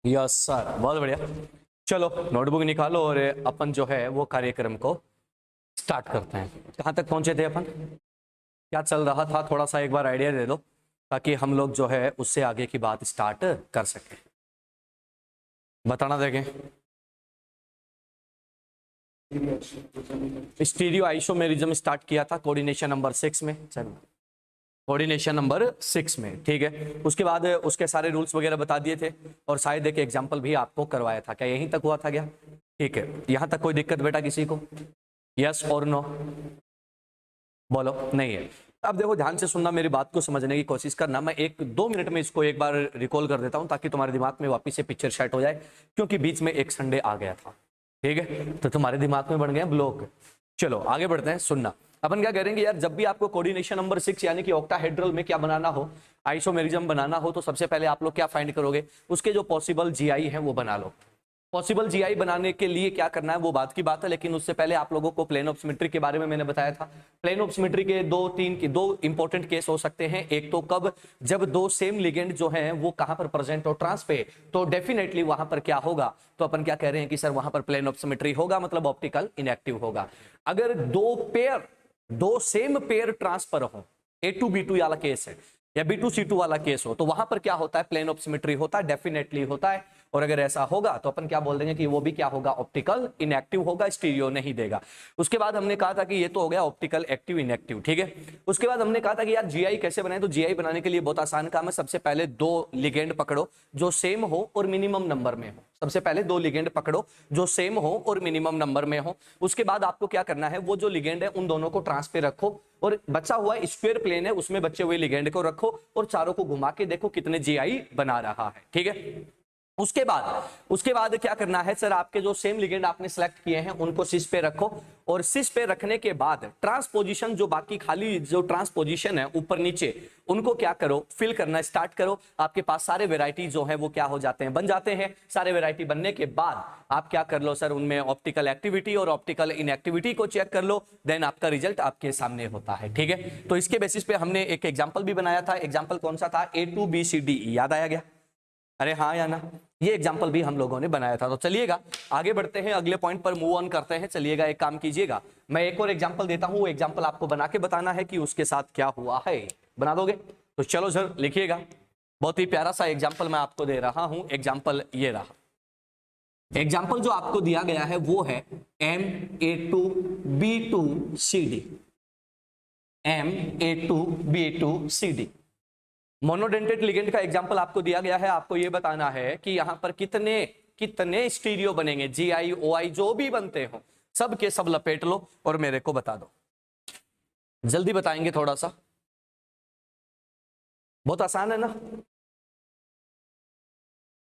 Yes sir, बहुत बढ़िया। चलो नोटबुक निकालो और अपन जो है वो कार्यक्रम को स्टार्ट करते हैं। कहाँ तक पहुंचे थे अपन, क्या चल रहा था, थोड़ा सा एक बार आइडिया दे दो ताकि हम लोग जो है उससे आगे की बात स्टार्ट कर सकें। बताना देखें। स्टीरियो आइसोमेरिज्म स्टार्ट किया था कोऑर्डिनेशन नंबर 6 में। चलो कोऑर्डिनेशन नंबर 6 में, ठीक है। उसके बाद उसके सारे रूल्स वगैरह बता दिए थे और शायद एक एग्जांपल भी आपको करवाया था। क्या यहीं तक हुआ था क्या? ठीक है, यहां तक कोई दिक्कत बेटा किसी को? यस और नो बोलो। नहीं है। अब देखो ध्यान से सुनना, मेरी बात को समझने की कोशिश करना। मैं 1-2 मिनट में इसको एक बार रिकॉल कर देता हूं ताकि तुम्हारे दिमाग में वापस से पिक्चर सेट हो जाए, क्योंकि बीच में एक संडे आ गया था, ठीक है, तो तुम्हारे दिमाग में बन गए ब्लॉक। चलो आगे बढ़ते हैं, सुनना। अपन क्या करेंगे यार, जब भी आपको कोऑर्डिनेशन नंबर 6 यानी कि ऑक्टाहेड्रल में क्या बनाना हो, आइसोमेरिज्म बनाना हो, तो सबसे पहले आप लोग क्या फाइंड करोगे, उसके जो पॉसिबल जीआई है वो बना लो। पॉसिबल जीआई बनाने के लिए क्या करना है वो बात की बात है, लेकिन उससे पहले आप लोगों को प्लेन ऑफ सिमेट्री के बारे में मैंने बताया था। प्लेन ऑफ सिमेट्री के दो इंपॉर्टेंट केस हो सकते हैं। एक तो कब, जब दो सेम लिगेंड जो हैं वो कहां पर प्रेजेंट हो, ट्रांस पे, तो डेफिनेटली वहां पर क्या होगा, तो अपन क्या कह रहे हैं कि सर वहां पर प्लेन ऑफ सिमेट्री होगा, मतलब ऑप्टिकल इनएक्टिव होगा। अगर दो सेम पेयर ट्रांस पर हो, A2B2 वाला केस है या B2C2 वाला केस हो, तो वहां पर क्या होता है, प्लेन ऑफ सिमेट्री होता है, डेफिनेटली होता है। और अगर ऐसा होगा तो अपन क्या बोल देंगे कि वो भी क्या होगा, ऑप्टिकल इनएक्टिव होगा, स्टीरियो नहीं देगा। उसके बाद हमने कहा था कि ये तो हो गया ऑप्टिकल एक्टिव इनएक्टिव, ठीक है। उसके बाद हमने कहा था कि यार जीआई कैसे बनाए, तो जीआई बनाने के लिए बहुत आसान काम है। सबसे पहले दो लिगेंड पकड़ो जो सेम हो और मिनिमम नंबर में हो। सबसे पहले दो लिगेंड पकड़ो जो सेम हो और मिनिमम नंबर में हो। उसके बाद आपको क्या करना है, वो जो लिगेंड है उन दोनों को ट्रांस पे रखो, और बचा हुआ स्क्वायर प्लेन है उसमें बचे हुए लिगेंड को रखो और चारों को घुमा के देखो कितने जीआई बना रहा है, ठीक है। उसके बाद क्या करना है सर, आपके जो सेम लिगेंड आपने सेलेक्ट किए हैं उनको सिस पे रखो, और सिस पे रखने के बाद ट्रांसपोजिशन, जो बाकी खाली जो ट्रांसपोजिशन है ऊपर नीचे, उनको क्या करो, फिल करना स्टार्ट करो। आपके पास सारे वेराइटी जो है वो क्या हो जाते हैं, बन जाते हैं। सारे वेराइटी बनने के बाद आप क्या कर लो सर, उनमें ऑप्टिकल एक्टिविटी और ऑप्टिकल इनएक्टिविटी को चेक कर लो, देन आपका रिजल्ट आपके सामने होता है, ठीक है। तो इसके बेसिस पे हमने एक एग्जाम्पल भी बनाया था। एग्जाम्पल कौन सा था, A2BCD, याद आया गया? अरे हाँ या ना, ये एग्जाम्पल भी हम लोगों ने बनाया था। तो चलिएगा आगे बढ़ते हैं, अगले पॉइंट पर मूव ऑन करते हैं। चलिएगा एक काम कीजिएगा, मैं एक और एग्जाम्पल देता हूं, एग्जाम्पल आपको बना के बताना है कि उसके साथ क्या हुआ है। बना दोगे? तो चलो सर लिखिएगा। बहुत ही प्यारा सा एग्जाम्पल मैं आपको दे रहा हूं। एग्जाम्पल ये रहा। एग्जाम्पल जो आपको दिया गया है वो है MA2B2CD। MA2B2CD मोनोडेंटेड लिगेंड का एग्जांपल आपको दिया गया है। आपको यह बताना है कि यहां पर कितने कितने स्टीरियो बनेंगे, जीआई ओआई जो भी बनते हो, सब के सब लपेट लो और मेरे को बता दो। जल्दी बताएंगे थोड़ा सा, बहुत आसान है ना।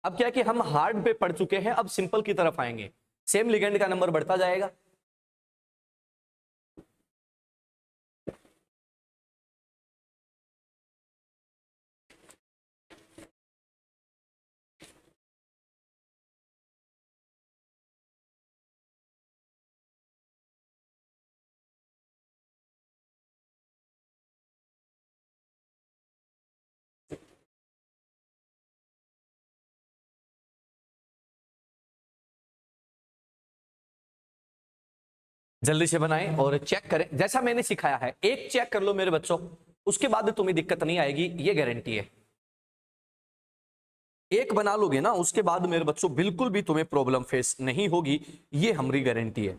अब क्या है कि हम हार्ड पे पढ़ चुके हैं, अब सिंपल की तरफ आएंगे। सेम लिगेंड का नंबर बढ़ता जाएगा। जल्दी से बनाएं और चेक करें जैसा मैंने सिखाया है। एक चेक कर लो मेरे बच्चों, उसके बाद तुम्हें दिक्कत नहीं आएगी, ये गारंटी है। एक बना लोगे ना, उसके बाद मेरे बच्चों बिल्कुल भी तुम्हें प्रॉब्लम फेस नहीं होगी, ये हमारी गारंटी है।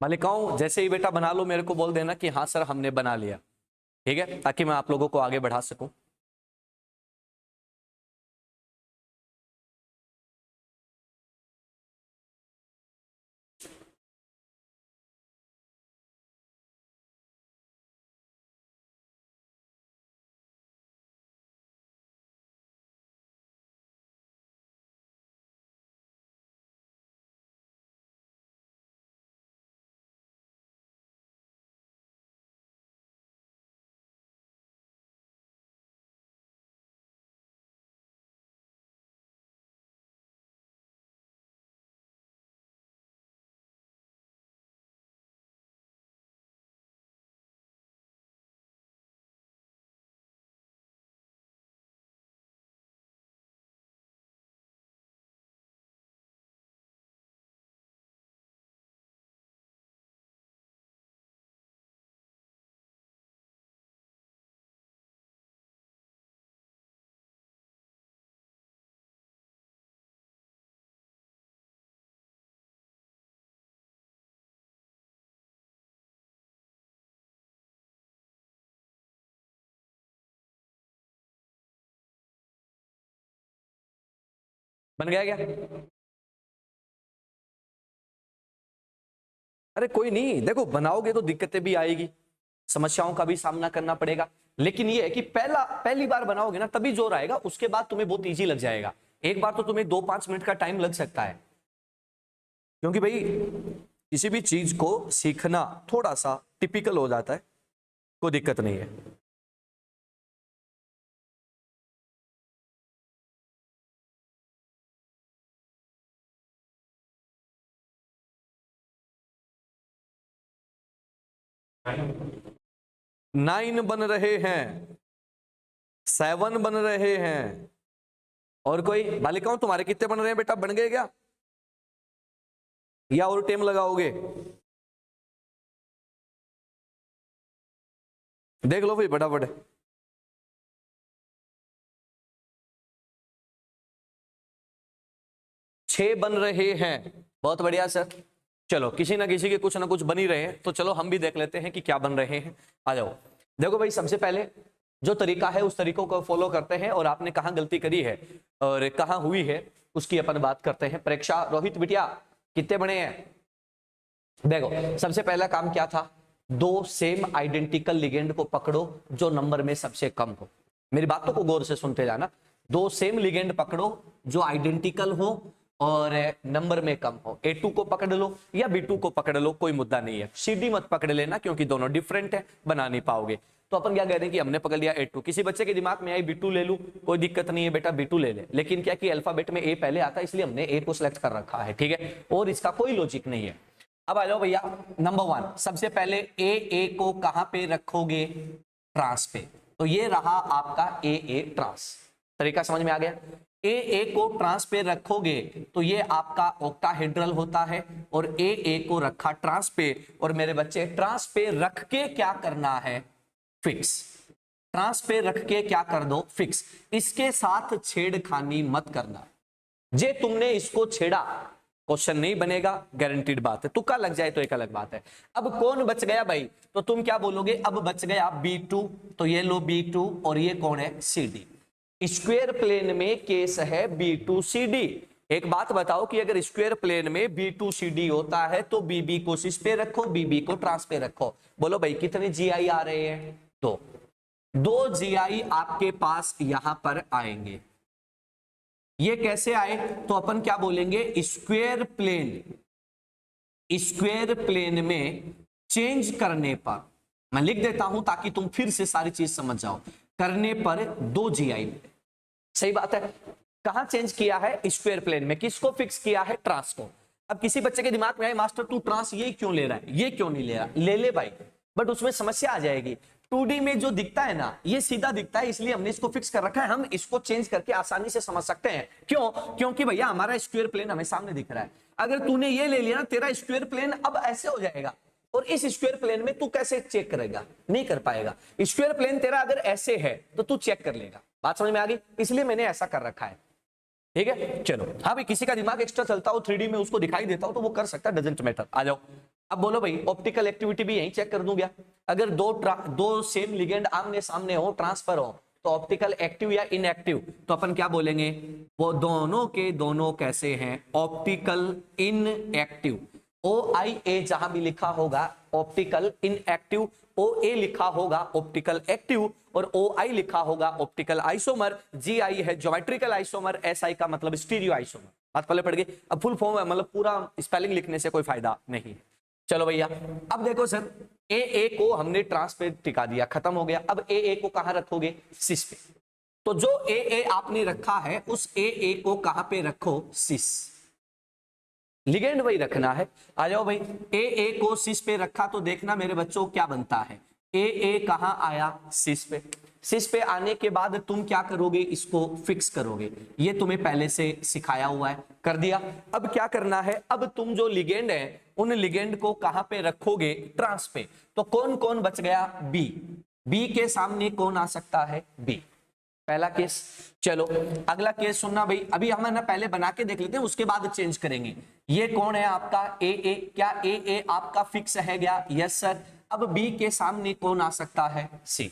मालिकाओं जैसे ही बेटा बना लो मेरे को बोल देना कि हाँ सर हमने बना लिया, ठीक है, ताकि मैं आप लोगों को आगे बढ़ा सकूं। बन गया क्या? अरे कोई नहीं, देखो बनाओगे तो दिक्कतें भी आएगी, समस्याओं का भी सामना करना पड़ेगा, लेकिन ये है कि पहली बार बनाओगे ना तभी जोर आएगा, उसके बाद तुम्हें बहुत इजी लग जाएगा। एक बार तो तुम्हें 2-5 मिनट का टाइम लग सकता है, क्योंकि भाई किसी भी चीज को सीखना थोड़ा सा टिपिकल हो जाता है, कोई दिक्कत नहीं है। नाइन बन रहे हैं, 7 बन रहे हैं, और कोई बालिकाओं तुम्हारे कितने बन रहे हैं बेटा, बन गए क्या या और टाइम लगाओगे? देख लो भाई फटाफट। छह बन रहे हैं, बहुत बढ़िया सर। चलो किसी ना किसी के कुछ ना कुछ बन ही रहे हैं, तो चलो हम भी देख लेते हैं कि क्या बन रहे हैं। आ जाओ, देखो भाई सबसे पहले जो तरीका है उस तरीकों को फॉलो करते हैं, और आपने कहाँ गलती करी है और कहाँ हुई है उसकी अपन बात करते हैं। परीक्षा रोहित बिटिया कितने बने हैं? देखो सबसे पहला काम क्या था, दो सेम आइडेंटिकल लिगेंड को पकड़ो जो नंबर में सबसे कम हो। मेरी बातों को गौर से सुनते जाना, दो सेम लिगेंड पकड़ो जो आइडेंटिकल हो और नंबर में कम हो। A2 को पकड़ लो या B2 को पकड़ लो, कोई मुद्दा नहीं है। CD मत पकड़ लेना क्योंकि दोनों डिफरेंट है, बना नहीं पाओगे। तो अपन क्या कह रहे हैं कि हमने पकड़ लिया A2, किसी बच्चे के दिमाग में आई B2 ले लूं, कोई दिक्कत नहीं है बेटा B2 ले ले, लेकिन क्या कि अल्फाबेट में A पहले आता है इसलिए हमने A को सिलेक्ट कर रखा है, ठीक है, और इसका कोई लॉजिक नहीं है। अब आ जाओ भैया नंबर 1, सबसे पहले ए को कहां पे रखोगे? ट्रांस पे। तो ये रहा आपका ए ट्रांस। तरीका समझ में आ गया? ए को ट्रांस पे रखोगे तो ये आपका ऑक्टाहेड्रल होता है, और ए को रखा ट्रांस पे, और मेरे बच्चे ट्रांस पे रख के क्या करना है? फिक्स। ट्रांस पे रख के क्या कर दो? फिक्स। इसके साथ छेड़खानी मत करना, जे तुमने इसको छेड़ा क्वेश्चन नहीं बनेगा, गारंटीड बात है। तुक्का लग जाए तो एक अलग बात है। अब कौन बच गया भाई? तो तुम क्या बोलोगे? अब बच गया B2, तो ये लो B2, और ये कौन है? CD। स्क्वायर प्लेन में केस है B2CD। एक बात बताओ कि अगर स्क्वायर प्लेन में B2CD होता है तो BB को सिस पे रखो, BB को ट्रांस पे रखो। बोलो भाई कितने GI आ रहे हैं? दो GI आपके पास यहां पर आएंगे। ये कैसे आए? तो अपन क्या बोलेंगे? स्क्वायर प्लेन में चेंज करने पर, मैं लिख देता हूं ताकि तुम फिर से सारी चीज समझ जाओ, करने पर 2 GI मिले। सही बात है। कहां चेंज किया है? स्क्वायर प्लेन में। किसको फिक्स किया है? ट्रांस को। अब किसी बच्चे के दिमाग में आए मास्टर तू ट्रांस ये क्यों ले रहा है, ये क्यों नहीं ले रहा? ले ले भाई, बट उसमें समस्या आ जाएगी। 2D में जो दिखता है ना ये सीधा दिखता है, इसलिए हमने इसको फिक्स कर रखा है। हम इसको चेंज करके आसानी से समझ सकते हैं। क्यों? क्योंकि भैया हमारा स्क्वायर प्लेन हमें सामने दिख रहा है। अगर तूने ये ले लिया ना, तेरा स्क्वायर प्लेन अब ऐसे हो जाएगा, और इस स्क्वायर प्लेन में तू कैसे चेक करेगा? नहीं कर पाएगा। स्क्वायर प्लेन तेरा अगर ऐसे है तो तू चेक कर लेगा। बात समझ में आ गई? इसलिए मैंने ऐसा कर रखा है, ठीक है। चलो हाँ भाई, किसी का दिमाग एक्स्ट्रा चलता हो 3D में, उसको दिखाई देता हो तो वो कर सकता है, डजंट मैटर। आ जाओ अब बोलो भाई ऑप्टिकल एक्टिविटी भी यहीं चेक कर दूं क्या? अगर दो सेम लिगेंड आमने सामने हो, ट्रांसफर हो, तो ऑप्टिकल एक्टिव या इनएक्टिव, तो अपन क्या बोलेंगे? वो दोनों के दोनों कैसे हैं? Optical inactive. ओ आई ए जहां भी लिखा होगा ऑप्टिकल इनएक्टिव, ओ ए लिखा होगा ऑप्टिकल एक्टिव, और ओ आई लिखा होगा ऑप्टिकल आइसोमर। जी आई है ज्योमेट्रिकल आइसोमर, एस आई का मतलब स्टीरियो आइसोमर। बात पहले पढ़ गई। अब फुल फॉर्म है, मतलब पूरा स्पेलिंग लिखने से कोई फायदा नहीं। चलो भैया, अब देखो सर, ए को हमने ट्रांस पे टिका दिया, खत्म हो गया। अब ए को कहां रखोगे? सिस पे। तो जो ए आपने रखा है उस ए को कहां पे रखो? सिस। लिगेंड वही रखना है। आ जाओ भाई, ए को सिस पे रखा तो देखना मेरे बच्चों क्या बनता है। ए कहां आया? सिस पे। सिस पे आने के बाद तुम क्या करोगे? इसको फिक्स करोगे। ये तुम्हें पहले से सिखाया हुआ है, कर दिया। अब क्या करना है? अब तुम जो लिगेंड है उन लिगेंड को कहां पे रखोगे? ट्रांस पे। तो कौन कौन बच गया? बी। बी के सामने कौन आ सकता है? बी। पहला केस। चलो अगला केस सुनना भाई, अभी हम ना पहले बना के देख लेते हैं, उसके बाद चेंज करेंगे। ये कौन है आपका? ए। क्या ए आपका फिक्स है क्या? Yes sir. अब बी के सामने कौन आ सकता है? सी।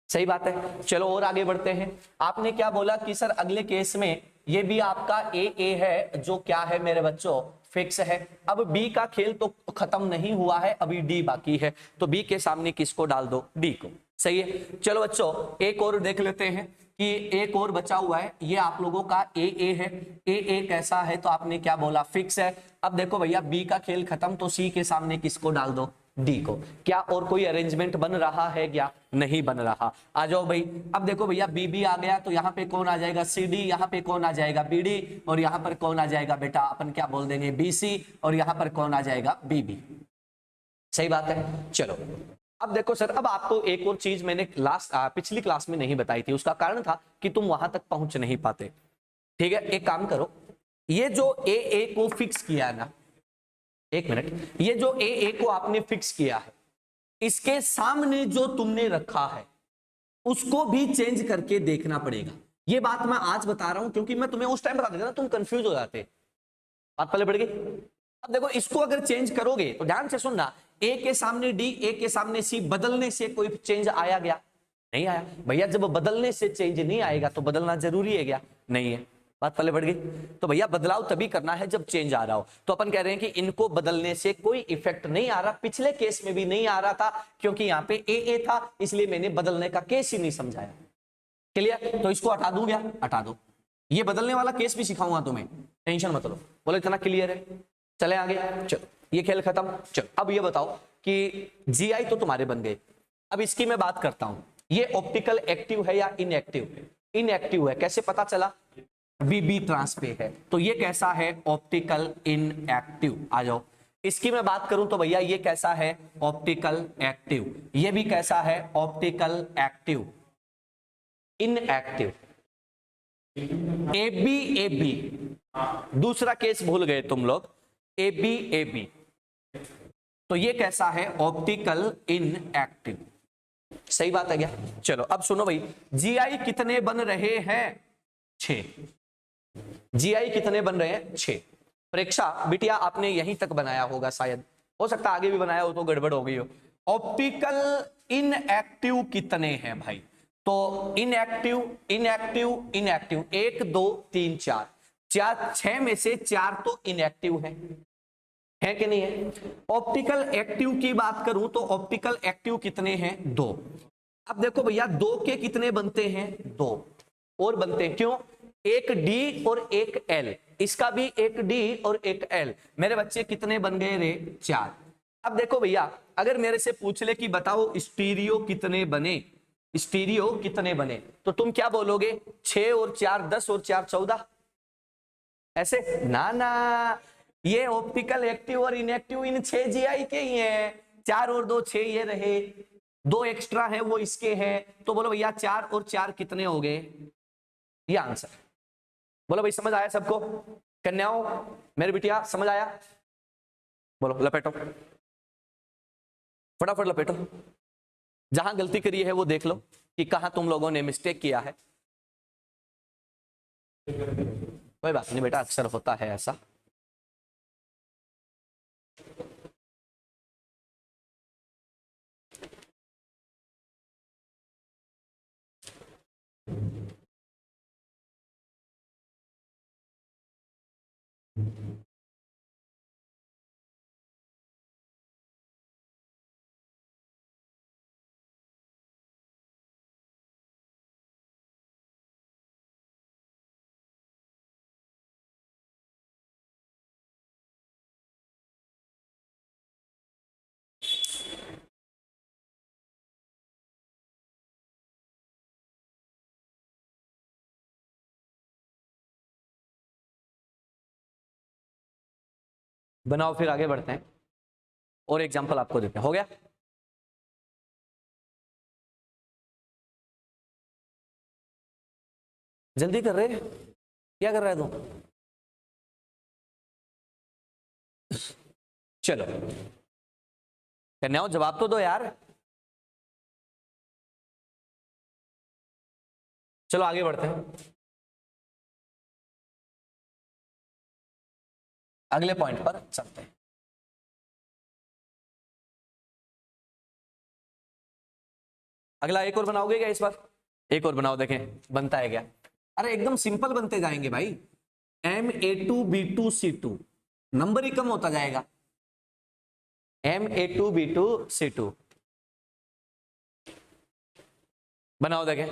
सही बात है। चलो और आगे बढ़ते हैं। आपने क्या बोला कि सर अगले केस में ये भी आपका ए है, जो क्या है मेरे बच्चों? फिक्स है। अब बी का खेल तो खत्म नहीं हुआ है, अभी डी बाकी है, तो बी के सामने किसको डाल दो? डी को। सही है। चलो बच्चों एक और देख लेते हैं कि एक और बचा हुआ है, ये आप लोगों का ए है। ए कैसा है? तो आपने क्या बोला? फिक्स है। अब देखो भैया बी का खेल खत्म, तो सी के सामने किसको डाल दो? डी को। क्या और कोई अरेंजमेंट बन रहा है क्या? नहीं बन रहा। आ जाओ भाई, अब देखो भैया बी आ गया, तो यहाँ पे कौन आ जाएगा? C D. यहाँ पे कौन आ जाएगा? B D. और यहाँ पर कौन आ जाएगा बेटा? अपन क्या बोल देंगे? B C. और यहाँ पर कौन आ जाएगा? B B. सही बात है। चलो अब देखो सर, अब आपको एक और चीज मैंने पिछली क्लास में नहीं बताई थी, उसका कारण था कि तुम वहां तक पहुंच नहीं पाते। ठीक है, एक काम करो, ये जो ए को फिक्स किया है ना, एक मिनट, ये जो ए को आपने फिक्स किया है, इसके सामने जो तुमने रखा है उसको भी चेंज करके देखना पड़ेगा। ये बात मैं आज बता रहा हूं क्योंकि मैं तुम्हें उस टाइम बता देता ना, तुम कंफ्यूज हो जाते। बात पहले बढ़ गई। अब देखो इसको अगर चेंज करोगे तो ध्यान से सुनना, ए के सामने डी, ए के सामने सी, बदलने से कोई चेंज आया गया? नहीं आया भैया। जब बदलने से चेंज नहीं आएगा तो बदलना जरूरी है क्या? नहीं है। बात पहले बढ़ गई। तो भैया बदलाव तभी करना है जब चेंज आ रहा हो। तो अपन कह रहे हैं कि इनको बदलने से कोई इफेक्ट नहीं आ रहा, पिछले केस में भी नहीं आ रहा था क्योंकि यहाँ पे ए था, इसलिए मैंने बदलने का केस ही नहीं समझाया। क्लियर? तो इसको हटा दूं क्या? हटा दो। ये बदलने वाला केस भी सिखाऊंगा तुम्हें, टेंशन मत लो। बोलो इतना क्लियर है? चले आगे। चलो ये खेल खत्म। चलो अब ये बताओ कि जीआई तो तुम्हारे बन गए। अब इसकी मैं बात करता हूं, ये ऑप्टिकल एक्टिव है या इनएक्टिव है? इनएक्टिव है। कैसे पता चला? बीबी ट्रांस पे है, तो ये कैसा है? Optical inactive. आ जाओ, इसकी मैं बात करूं तो भैया ये कैसा है? Optical active. ये भी कैसा है? Optical active. Inactive. A B, दूसरा केस भूल गए तुम लोग, ए बी। तो ये कैसा है? Optical inactive. सही बात है क्या? चलो अब सुनो भाई, जीआई कितने बन रहे हैं? 6। जीआई कितने बन रहे हैं? 6। परीक्षा बिटिया आपने यहीं तक बनाया होगा, शायद हो सकता आगे भी बनाया हो तो गड़बड़ हो गई हो। ऑप्टिकल इनएक्टिव कितने हैं भाई? तो इनएक्टिव इनएक्टिव इनएक्टिव 1 2 3 4, 6 में से 4 तो इनएक्टिव है कि नहीं है? ऑप्टिकल एक्टिव की बात करूं तो ऑप्टिकल एक्टिव कितने हैं? 2। अब देखो भैया 2 के कितने बनते हैं? 2 और बनते हैं। क्यों? एक डी और एक एल, इसका भी एक डी और एक एल। मेरे बच्चे कितने बन गए रे? 4। अब देखो भैया, अगर मेरे से पूछ ले कि बताओ स्टीरियो कितने बने, स्टीरियो कितने बने, तो तुम क्या बोलोगे? 6 और 4 10 और 4 14। ऐसे ना ना, ये ऑप्टिकल एक्टिव और इनएक्टिव इन 6 जीआई के ही हैं। 4 और 2 6 ये रहे, 2 एक्स्ट्रा है वो इसके हैं। तो बोलो भैया 4 और 4 कितने हो गए? ये आंसर। बोलो भाई समझ आया सबको? कन्याओं, मेरी बिटिया समझ आया? बोलो लपेटो, फटाफट लपेटो। जहां गलती करी है वो देख लो कि कहां तुम लोगों ने मिस्टेक किया है। कोई बात नहीं बेटा, अक्सर होता है ऐसा। बनाओ, फिर आगे बढ़ते हैं और एग्जांपल आपको देते हैं। हो गया? जल्दी कर रहे, क्या कर रहा है तू? चलो करने आओ, जवाब तो दो यार। चलो आगे बढ़ते हैं अगले पॉइंट पर चलते हैं। अगला एक और बनाओगे क्या इस बार? एक और बनाओ, देखें बनता है क्या। अरे एकदम सिंपल बनते जाएंगे भाई। Ma2B2C2, नंबर ही कम होता जाएगा। Ma2B2C2 बनाओ, देखें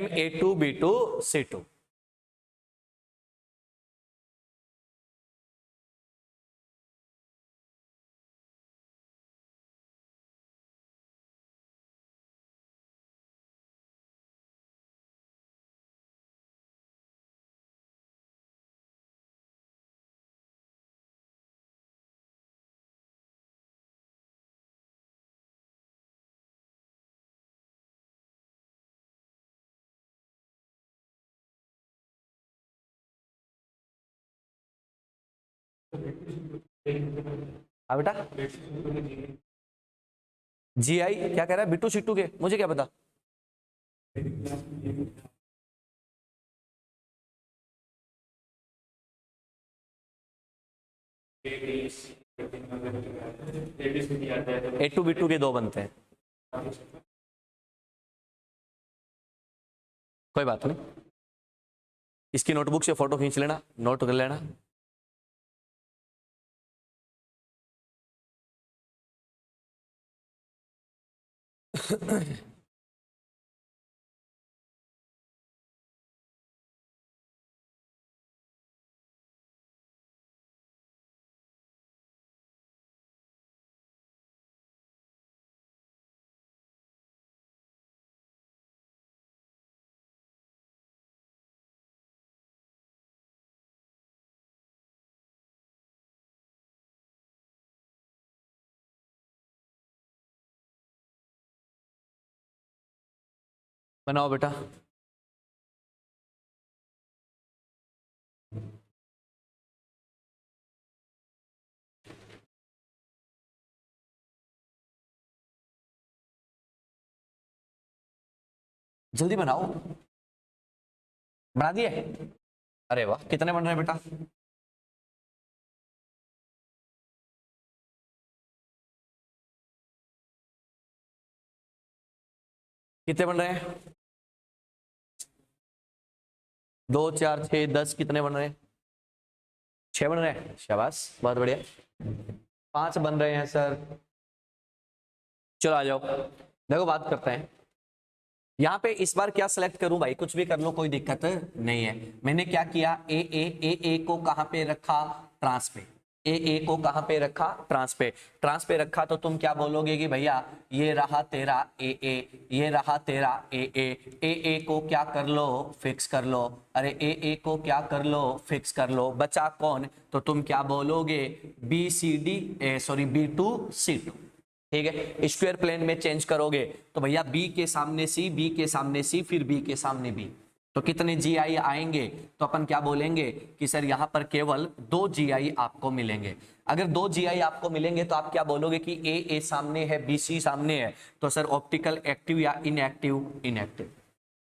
Ma2B2C2। बेटा GI क्या कह रहा है? बिट्टू सिट्टू के, मुझे क्या पता। A2B2 के दो बनते हैं, कोई बात नहीं। इसकी नोटबुक से फोटो खींच लेना, नोट कर लेना। बनाओ बेटा। जल्दी बनाओ। बना दिए? अरे वाह, कितने बन रहे हैं बेटा? कितने बन रहे हैं? 2 4 6 10, कितने बन रहे हैं? 6 बन रहे हैं, शाबाश, बहुत बढ़िया। 5 बन रहे हैं सर। चलो आ जाओ, देखो बात करते हैं। यहाँ पे इस बार क्या सिलेक्ट करूं भाई? कुछ भी कर लो, कोई दिक्कत नहीं है। मैंने क्या किया, ए को कहां पे रखा? ट्रांस पे। ए को कहां पे रखा? ट्रांस पे। ट्रांस पे रखा तो तुम क्या बोलोगे कि भैया ये रहा तेरा ए, ये रहा तेरा ए को क्या कर लो? फिक्स कर लो। अरे ए को क्या कर लो? फिक्स कर लो। बचा कौन? तो तुम क्या बोलोगे? B2C2। ठीक है, स्क्वायर प्लेन में चेंज करोगे तो भैया बी के सामने सी, बी के सामने सी, फिर बी के सामने बी, तो कितने GI आएंगे? तो अपन क्या बोलेंगे कि सर यहाँ पर केवल 2 GI आपको मिलेंगे। अगर 2 GI आपको मिलेंगे तो आप क्या बोलोगे कि ए सामने है, BC सामने है, तो सर ऑप्टिकल एक्टिव या इनएक्टिव? इनएक्टिव।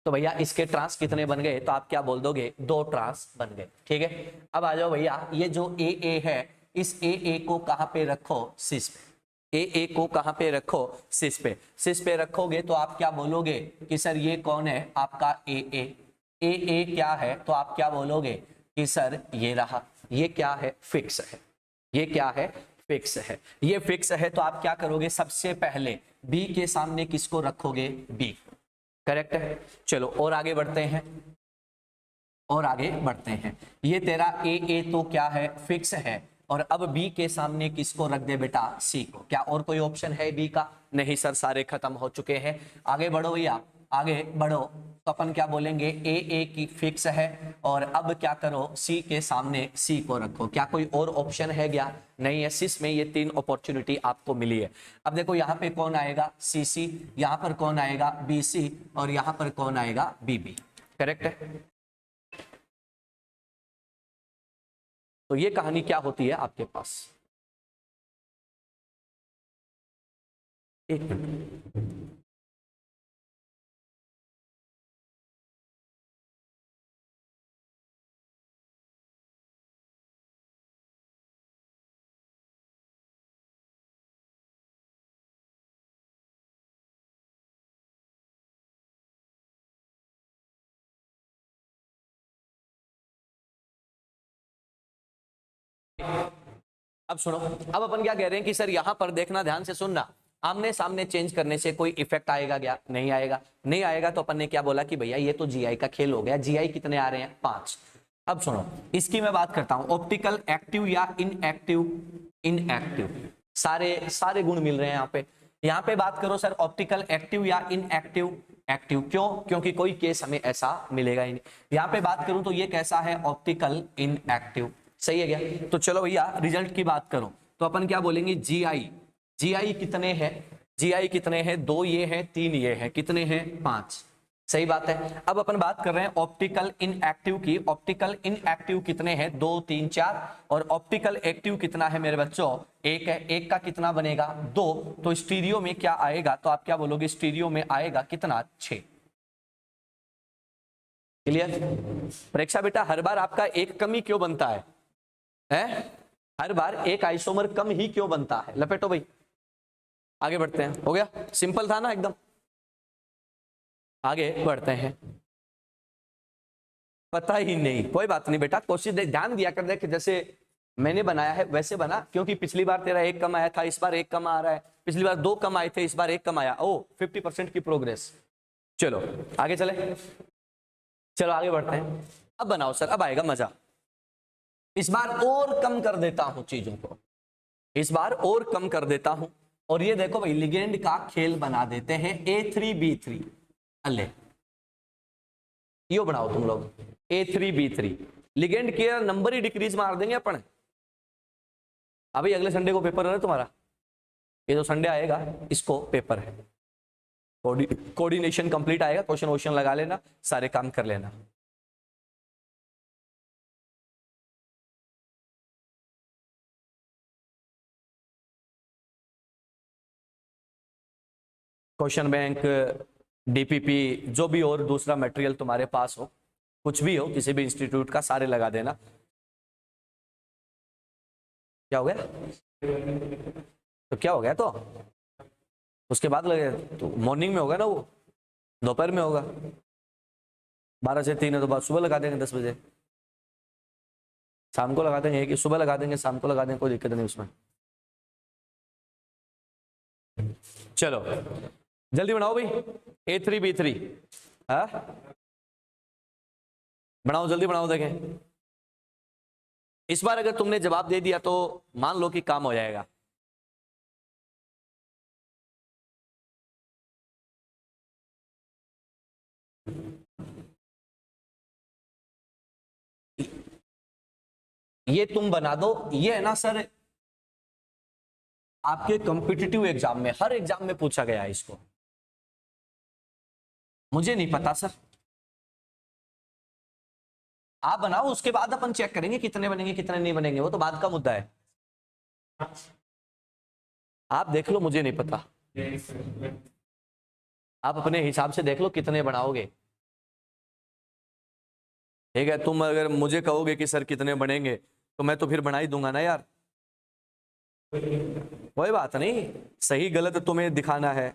तो भैया इसके ट्रांस कितने बन गए? तो आप क्या बोल दोगे? 2 ट्रांस बन गए। ठीक है, अब आ जाओ भैया, ये जो ए है, इस ए को कहां पे रखो? सिस पे। ए को कहां पे रखो? सिस पे। सिस पे रखोगे तो आप क्या बोलोगे कि सर ये कौन है? आपका ए क्या है? तो आप क्या बोलोगे? कि सर ये रहा, ये क्या है, फिक्स है, ये क्या है, फिक्स है, ये फिक्स है, तो आप क्या करोगे, सबसे पहले बी के सामने किसको रखोगे, बी। करेक्ट है। चलो और आगे बढ़ते हैं, और आगे बढ़ते हैं। ये तेरा ए तो क्या है, फिक्स है, और अब बी के सामने किसको रख दे बेटा, सी को। क्या और कोई ऑप्शन है बी का, नहीं सर, सारे खत्म हो चुके हैं। आगे बढ़ो भैया, आगे बढ़ो, तो अपन क्या बोलेंगे, ए की फिक्स है, और अब क्या करो, सी के सामने सी को रखो। क्या कोई और ऑप्शन है क्या, नहीं है। सिस में ये 3 अपॉर्चुनिटी आपको मिली है। अब देखो यहाँ पे कौन आएगा, सी सी, यहाँ पर कौन आएगा, बी सी, और यहाँ पर कौन आएगा, बी बी। करेक्ट है। तो ये कहानी क्या होती है आपके पास, एक मिनट। अब सुनो, अब अपन क्या कह रहे हैं कि सर यहां पर देखना, ध्यान से सुनना, आमने सामने चेंज करने से कोई इफेक्ट आएगा क्या, नहीं आएगा। नहीं आएगा तो अपन ने क्या बोला कि भैया ये तो जीआई का खेल हो गया। जीआई कितने आ रहे हैं, 5। अब सुनो, इसकी मैं बात करता हूं, ऑप्टिकल एक्टिव या इनएक्टिव, इनएक्टिव, सारे सारे गुण मिल रहे हैं यहाँ पे। यहाँ पे बात करो सर, ऑप्टिकल एक्टिव या इनएक्टिव, एक्टिव। क्यों, क्योंकि कोई केस हमें ऐसा मिलेगा ही नहीं। यहाँ पे बात करूं तो ये कैसा है, ऑप्टिकल इनएक्टिव। सही है क्या। तो चलो भैया रिजल्ट की बात करो, तो अपन क्या बोलेंगे, जी आई, जी आई कितने हैं, जी आई कितने हैं, 2 ये हैं, 3 ये हैं, कितने हैं, 5। सही बात है। अब अपन बात कर रहे हैं ऑप्टिकल इनएक्टिव की। ऑप्टिकल इनएक्टिव कितने हैं, 2 3 4, और ऑप्टिकल एक्टिव कितना है मेरे बच्चों, 1 है। 1 का कितना बनेगा, 2। तो स्टीरियो में क्या आएगा, तो आप क्या बोलोगे, स्टीरियो में आएगा कितना, 6। क्लियर। परीक्षा बेटा हर बार आपका एक कम ही क्यों बनता है? हर बार एक आइसोमर कम ही क्यों बनता है, लपेटो भाई। आगे बढ़ते हैं, हो गया, सिंपल था ना एकदम। आगे बढ़ते हैं, पता ही नहीं, कोई बात नहीं बेटा, कोशिश ध्यान दिया कर, देख जैसे मैंने बनाया है वैसे बना, क्योंकि पिछली बार तेरा 1 कम आया था, इस बार 1 कम आ रहा है। पिछली बार 2 कम आए थे, इस बार 1 कम आया। ओ 50% की प्रोग्रेस। चलो आगे चले, चलो आगे बढ़ते हैं। अब बनाओ सर, अब आएगा मजा। इस बार और कम कर देता हूं चीजों को, इस बार और कम कर देता हूं, और ये देखो भाई लिगेंड का खेल बना देते हैं, A3B3। अल्ले यो बनाओ तुम लोग, A3B3। लिगेंड के नंबर ही डिक्रीज मार देंगे अपन। अभी अगले संडे को पेपर है तुम्हारा, ये जो संडे आएगा इसको पेपर है। कोऑर्डिनेशन कंप्लीट आएगा, क्वेश्चन वोश्चन लगा लेना, सारे काम कर लेना। क्वेश्चन बैंक, डीपीपी, जो भी और दूसरा मटेरियल तुम्हारे पास हो, कुछ भी हो किसी भी इंस्टीट्यूट का, सारे लगा देना। क्या हो गया, तो क्या हो गया, तो उसके बाद लगे तो मॉर्निंग में होगा ना, वो दोपहर में होगा। 12 से 3 है तो बाद सुबह लगा देंगे 10 बजे, शाम को लगा देंगे, कि सुबह लगा देंगे शाम को लगा देंगे, कोई दिक्कत नहीं उसमें। चलो जल्दी बनाओ भाई, A3B3। हाँ बनाओ, जल्दी बनाओ, देखें इस बार अगर तुमने जवाब दे दिया तो मान लो कि काम हो जाएगा। ये तुम बना दो, ये है ना सर, आपके कॉम्पिटिटिव एग्जाम में, हर एग्जाम में पूछा गया है इसको। मुझे नहीं पता सर, आप बनाओ, उसके बाद अपन चेक करेंगे कितने बनेंगे कितने नहीं बनेंगे, वो तो बाद का मुद्दा है। आप देख लो, मुझे नहीं पता, आप अपने हिसाब से देख लो कितने बनाओगे। ठीक है, तुम अगर मुझे कहोगे कि सर कितने बनेंगे तो मैं तो फिर बना ही दूंगा ना यार। कोई बात नहीं, सही गलत तुम्हें दिखाना है।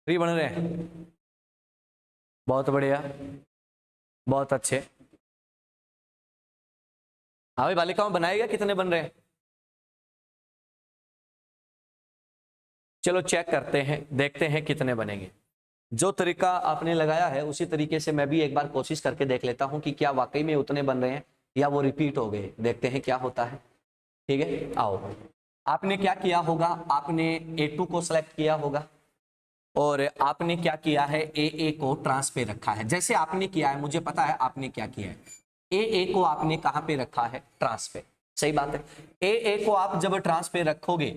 3 बन रहे हैं, बहुत बढ़िया, बहुत अच्छे। हाँ भाई बालिकाओं बनाएगा, कितने बन रहे हैं? चलो चेक करते हैं, देखते हैं कितने बनेंगे। जो तरीका आपने लगाया है उसी तरीके से मैं भी एक बार कोशिश करके देख लेता हूं कि क्या वाकई में उतने बन रहे हैं या वो रिपीट हो गए। देखते हैं क्या होता है। ठीक है, आओ। आपने क्या किया होगा, आपने A2 को सिलेक्ट किया होगा और आपने क्या किया है, AA को ट्रांस पे रखा है। जैसे आपने किया है, मुझे पता है आपने क्या किया है। AA को आपने कहां पे रखा है, ट्रांस पे। सही बात है। AA को आप जब ट्रांस पे रखोगे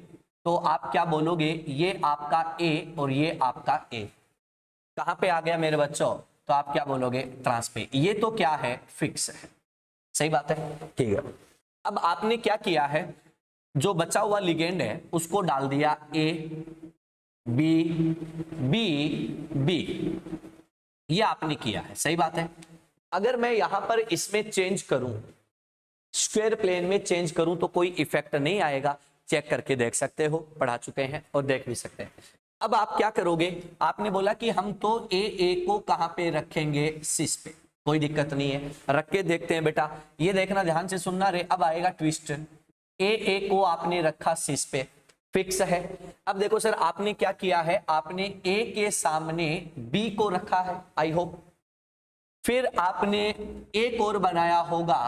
तो आप क्या बोलोगे, ये आपका A और ये आपका A कहां पे आ गया मेरे बच्चों, तो आप क्या बोलोगे, ट्रांस पे। ये तो क्या है, फिक्स है। सही बात है, ठीक है। अब आपने क्या किया है, जो बचा हुआ लिगेंड है उसको डाल दिया A B B B, ये आपने किया है। सही बात है। अगर मैं यहां पर इसमें चेंज करूं, स्क्वायर प्लेन में चेंज करूं तो कोई इफेक्ट नहीं आएगा। चेक करके देख सकते हो, पढ़ा चुके हैं और देख भी सकते हैं। अब आप क्या करोगे, आपने बोला कि हम तो AA को कहां पे रखेंगे, सिस पे। कोई दिक्कत नहीं है, रख के देखते हैं बेटा। ये देखना, ध्यान से सुनना रे, अब आएगा ट्विस्ट। AA को आपने रखा सिस पे, फिक्स है। अब देखो सर, आपने क्या किया है, आपने A के सामने B को रखा है, आई होप। फिर आपने एक और बनाया होगा,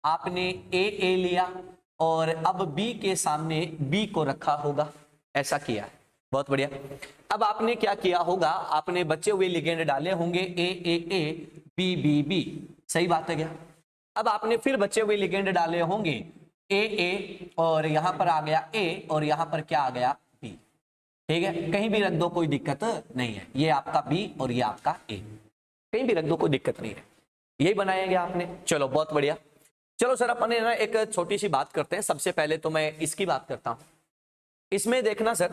आपने AA लिया और अब B के सामने B को रखा होगा, ऐसा किया है। बहुत बढ़िया। अब आपने क्या किया होगा, आपने बचे हुए लिगेंड डाले होंगे AAA BBB। सही बात है क्या? अब आपने फिर बचे हुए लिगेंड डाले होंगे AA और यहां पर आ गया A और यहां पर क्या आ गया, B। ठीक है, कहीं भी रख दो, कोई दिक्कत नहीं है। ये आपका B और ये आपका A, कहीं भी रख दो, कोई दिक्कत नहीं है। यही बनाएंगे आपने। चलो बहुत बढ़िया। चलो सर, अपन ना एक छोटी सी बात करते हैं। सबसे पहले तो मैं इसकी बात करता हूं। इसमें देखना सर,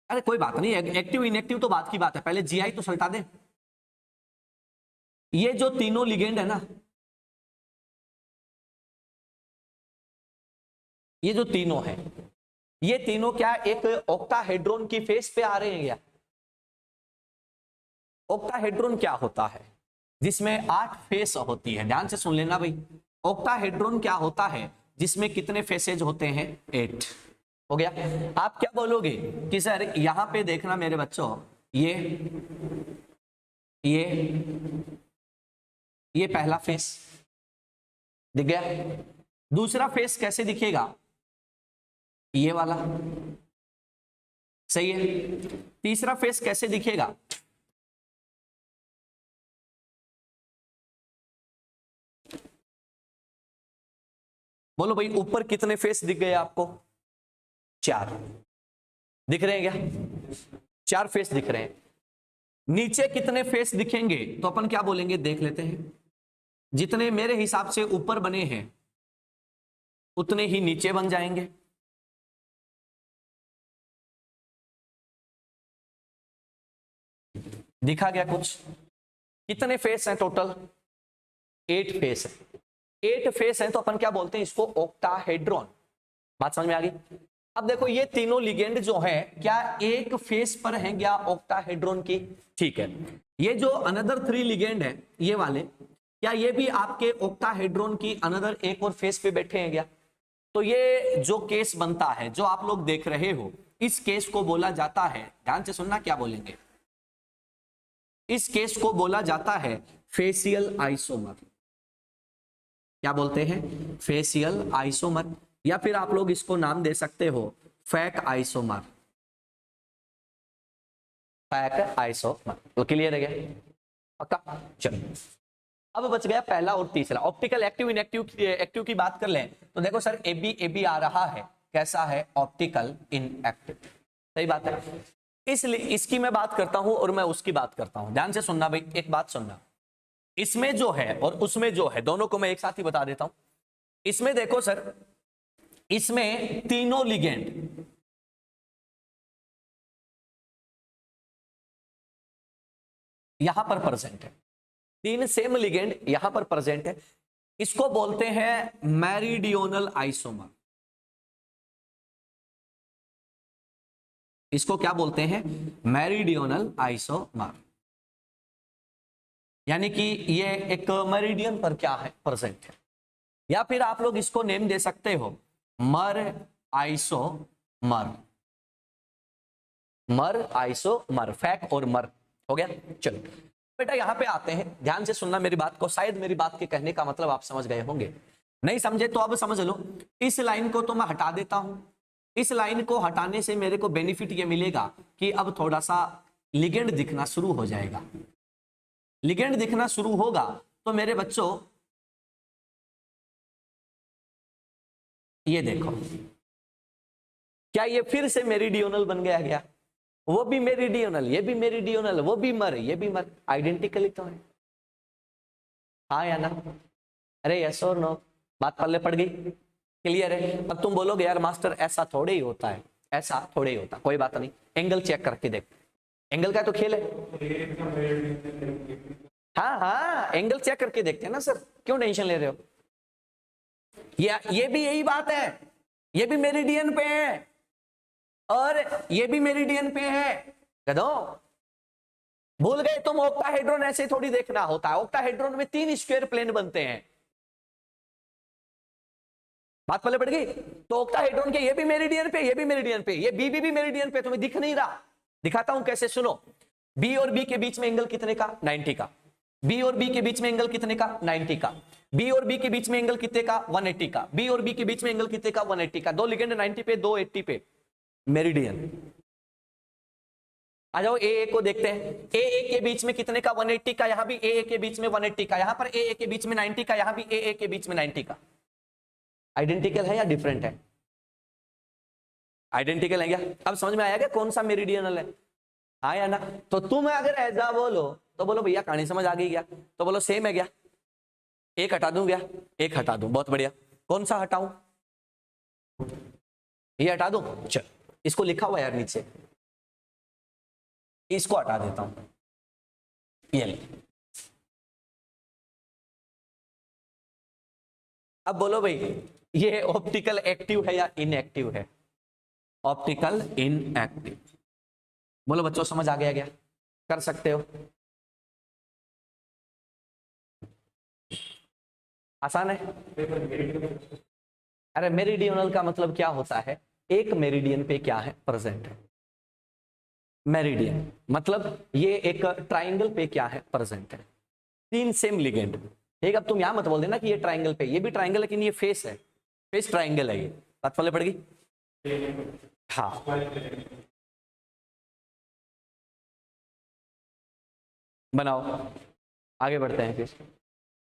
अरे कोई बात नहीं, एक्टिव इनएक्टिव तो बात की बात है, पहले GI तो सल्टा दे। ये जो तीनों लिगेंड है ना, ये जो तीनों है, ये तीनों क्या एक ऑक्टाहेड्रोन की फेस पे आ रहे हैं क्या? ऑक्टाहेड्रोन क्या होता है, जिसमें 8 फेस होती है। ध्यान से सुन लेना भाई, ऑक्टाहेड्रोन क्या होता है, जिसमें कितने फेसेज होते हैं, 8। हो गया। आप क्या बोलोगे कि सर यहां पे देखना मेरे बच्चों, ये ये पहला फेस दिख गया। दूसरा फेस कैसे दिखेगा, ये वाला। सही है। तीसरा फेस कैसे दिखेगा, बोलो भाई, ऊपर कितने फेस दिख गए आपको, 4 दिख रहे हैं क्या, 4 फेस दिख रहे हैं। नीचे कितने फेस दिखेंगे, तो अपन क्या बोलेंगे, देख लेते हैं। जितने मेरे हिसाब से ऊपर बने हैं उतने ही नीचे बन जाएंगे। दिखा गया कुछ? कितने फेस हैं टोटल, 8 फेस है। 8 फेस हैं तो अपन क्या बोलते हैं, इसको ऑक्टाहेड्रॉन। बात समझ में आ गई? अब देखो, ये तीनों लिगेंड जो है क्या एक फेस पर हैं क्या, ऑक्टाहेड्रॉन की? ठीक है। ये जो अनदर 3 लिगेंड है, ये वाले, क्या ये भी आपके ऑक्टाहेड्रॉन की अनदर एक और फेस पे बैठे हैं क्या? तो ये जो केस बनता है, जो आप लोग देख रहे हो, इस केस को बोला जाता है, ध्यान से सुनना क्या बोलेंगे, इस केस को बोला जाता है फेसियल आइसोमर। क्या बोलते हैं, फेसियल आइसोमर, या फिर आप लोग इसको नाम दे सकते हो फैक आइसोमर। फैक आइसोमर, तो क्लियर है क्या, पक्का? चलो, अब बच गया पहला और तीसरा। ऑप्टिकल एक्टिव इनएक्टिव, एक्टिव की बात कर लें तो देखो सर, AB आ रहा है, कैसा है, ऑप्टिकल इनएक्टिव। सही बात है। इसलिए इसकी मैं बात करता हूं और मैं उसकी बात करता हूं। ध्यान से सुनना भाई, एक बात सुनना, इसमें जो है और उसमें जो है, दोनों को मैं एक साथ ही बता देता हूं। इसमें देखो सर, इसमें तीनों लिगेंड यहां पर प्रेजेंट है, 3 सेम लिगेंड यहां पर प्रेजेंट है। इसको बोलते हैं मेरीडियोनल आइसोमर। इसको क्या बोलते हैं? मेरिडियनल आइसोमर, यानी कि ये एक मेरिडियन पर क्या है? प्रेजेंट है। या फिर आप लोग इसको नेम दे सकते हो मर आइसोमर, मर आइसोमर, फैक और मर हो गया। चलो बेटा यहां पे आते हैं, ध्यान से सुनना मेरी बात को, शायद मेरी बात के कहने का मतलब आप समझ गए होंगे, नहीं समझे तो अब समझ लो। इस लाइन को तो मैं हटा देता हूं, इस लाइन को हटाने से मेरे को बेनिफिट ये मिलेगा कि अब थोड़ा सा लिगेंड दिखना शुरू हो जाएगा। लिगेंड दिखना शुरू होगा तो मेरे बच्चों ये देखो, क्या ये फिर से मेरिडियोनल बन गया क्या? वो भी मेरिडियोनल, ये भी मेरिडियोनल, वो भी मर, ये भी मर, आइडेंटिकली तो है। हाँ या ना? अरे यस और नो, बात पल्ले पड़ गई, क्लियर है? अब तुम बोलोगे यार मास्टर ऐसा थोड़े ही होता है, ऐसा थोड़े ही होता, कोई बात नहीं, एंगल चेक करके देख, एंगल का तो खेल है। हाँ हाँ एंगल चेक करके देखते हैं ना सर, क्यों टेंशन ले रहे हो? ये भी यही बात है, ये भी मेरिडियन पे है और ये भी मेरिडियन पे है। गधो भूल गए तुम? ऑक्टाहेड्रॉन ऐसे थोड़ी देखना होता है, ऑक्टाहेड्रॉन में 3 स्क्वायर प्लेन बनते हैं। बात पहले पड़ गई? तो ऑक्टाहेड्रॉन के ये भी मेरिडियन पे, ये भी मेरिडियन पे, ये बी भी मेरिडियन पे, तुम्हें दिख नहीं रहा? दिखाता हूं कैसे, सुनो। बी और बी के बीच में एंगल कितने का? 90 का। बी और बी के बीच में एंगल कितने का? 90 का। बी और बी के बीच में एंगल कितने का? 180 का। बी और बी के बीच में एंगल कितने का? 180 का। दो लिगेंड 90 पे, दो 80 पे, मेरिडियन। आ जाओ ए को देखते हैं, ए के बीच में कितने का? 180 का। यहां भी ए के बीच में 180 का, यहां पर ए के बीच में 90 का, यहां भी ए के बीच में 90 का। आइडेंटिकल है या डिफरेंट है? आइडेंटिकल है क्या? अब समझ में आया क्या कौन सा मेरिडियनल है? हाँ या ना? तो तुम अगर ऐसा बोलो तो बोलो भैया कहानी समझ आ गई क्या? तो बोलो सेम है क्या? एक हटा दूं क्या? एक हटा दूं, बहुत बढ़िया। कौन सा हटाऊं? ये हटा दूं? चल, इसको लिखा हुआ यार नीचे, इसको हटा देता हूं, ये ले। अब बोलो भाई ये ऑप्टिकल एक्टिव है या इनएक्टिव है? Optical inactive. बोलो बच्चों समझ आ गया क्या? कर सकते हो? आसान है? अरे मेरिडियनल का मतलब क्या होता है? एक मेरिडियन पे क्या है? प्रेजेंट है। मेरिडियन मतलब ये एक ट्राइंगल पे क्या है? प्रेजेंट है। 3 सेम लिगेंड। ठीक, अब तुम यहां मत बोल देना कि ये ट्राइंगल पे, ये भी ट्राइंगल लेकिन ये फेस है, फेस ट्राइंगल है। ये बात पहले पड़ गई? हाँ बनाओ, आगे बढ़ते हैं फिर।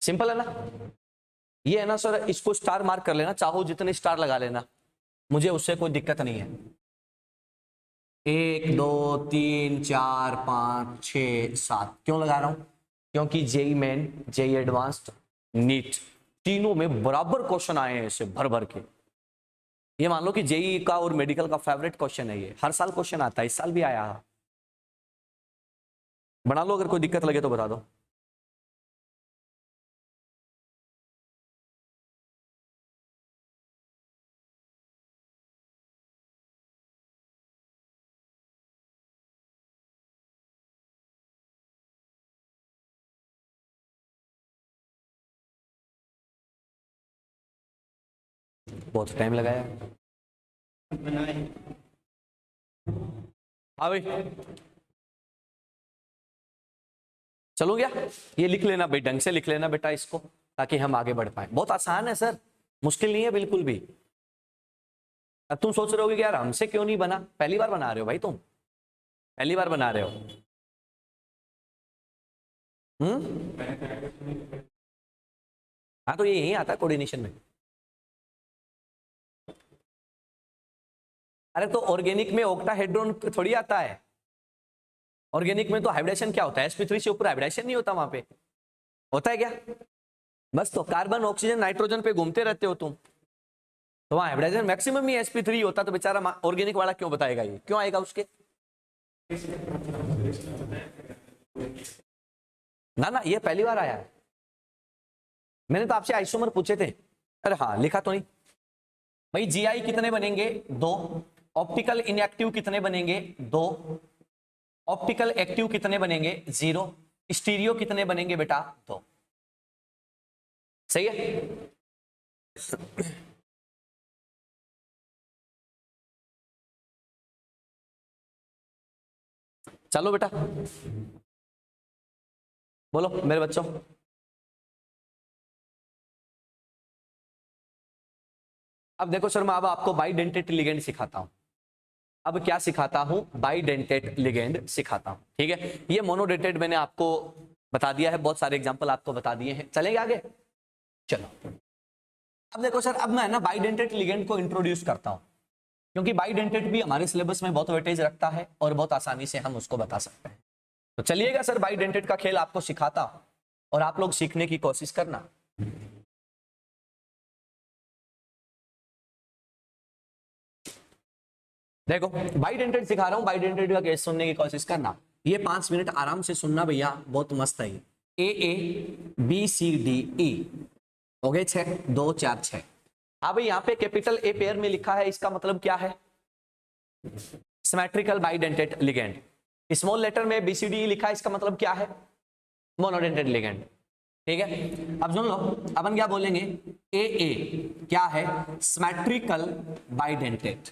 सिंपल है ना? ये है ना सर, इसको स्टार मार्क कर लेना, चाहो जितने स्टार लगा लेना, मुझे उससे कोई दिक्कत नहीं है। 1 2 3 4 5 6 7 क्यों लगा रहा हूं? क्योंकि JEE Main, JEE Advanced, NEET, तीनों में बराबर क्वेश्चन आए हैं ऐसे भर भर के। ये मान लो कि जेई का और मेडिकल का फेवरेट क्वेश्चन है, ये हर साल क्वेश्चन आता है, इस साल भी आया है। बना लो, अगर कोई दिक्कत लगे तो बता दो। बहुत टाइम लगाया। हाँ भाई चलो गया, ये लिख लेना भाई, ढंग से लिख लेना बेटा इसको, ताकि हम आगे बढ़ पाए। बहुत आसान है सर, मुश्किल नहीं है बिल्कुल भी। अब तुम सोच रहे होगे कि यार हमसे क्यों नहीं बना? पहली बार बना रहे हो भाई, तुम पहली बार बना रहे हो। हाँ तो ये यही आता है कोऑर्डिनेशन में। अरे तो ऑर्गेनिक में ऑक्टाहेड्रॉन थोड़ी आता है, ऑर्गेनिक में तो हाइब्रिडेशन क्या होता है? sp3 से ऊपर हाइब्रिडेशन नहीं होता, वहां पे होता है क्या? बस तो कार्बन ऑक्सीजन नाइट्रोजन पे घूमते रहते हो तुम, तो वहां हाइब्रिडेशन मैक्सिमम ही sp3 होता, तो बेचारा ऑर्गेनिक वाला क्यों बताएगा? ये क्यों आएगा उसके? ना ना ये पहली बार आया है, मैंने तो आपसे आइसोमर पूछे थे। अरे हाँ लिखा तो नहीं भाई। जीआई कितने बनेंगे? 2, ऑप्टिकल इनएक्टिव कितने बनेंगे? 2। ऑप्टिकल एक्टिव कितने बनेंगे? 0। स्टीरियो कितने बनेंगे बेटा? 2। सही है। चलो बेटा बोलो मेरे बच्चों। अब देखो सर मैं अब आपको बाइडेंटेट लिगेंड सिखाता हूं। अब क्या सिखाता हूं? बाइडेंटेट लिगेंड सिखाता हूं। ठीक है, ये मोनोडेंटेट मैंने आपको बता दिया है, बहुत सारे एग्जांपल आपको बता दिए हैं। चलेंगे आगे? चलो अब देखो सर, अब मैं ना बाइडेंटेट लिगेंड को इंट्रोड्यूस करता हूं, क्योंकि बाइडेंटेट भी हमारे सिलेबस में बहुत वेटेज रखता है और बहुत आसानी से हम उसको बता सकते हैं। तो चलिएगा सर, बाइडेंटेट का खेल आपको सिखाता हूं और आप लोग सीखने की कोशिश करना। देखो बाइडेंटेट सिखा रहा हूं, बाइडेंटेट का केस सुनने की कोशिश करना। ये 5 मिनट आराम से सुनना भैया, बहुत मस्त है। AABCDE हो गए 6, 2 4 6। अब यहाँ पे कैपिटल ए पेयर में लिखा है, इसका मतलब क्या है? Symmetrical bidentate ligand. Small letter में BCDE लिखा है, इसका मतलब क्या है? Monodentate ligand. ठीक है, अब सुन लो, अपन क्या बोलेंगे? AA क्या है? Symmetrical bidentate.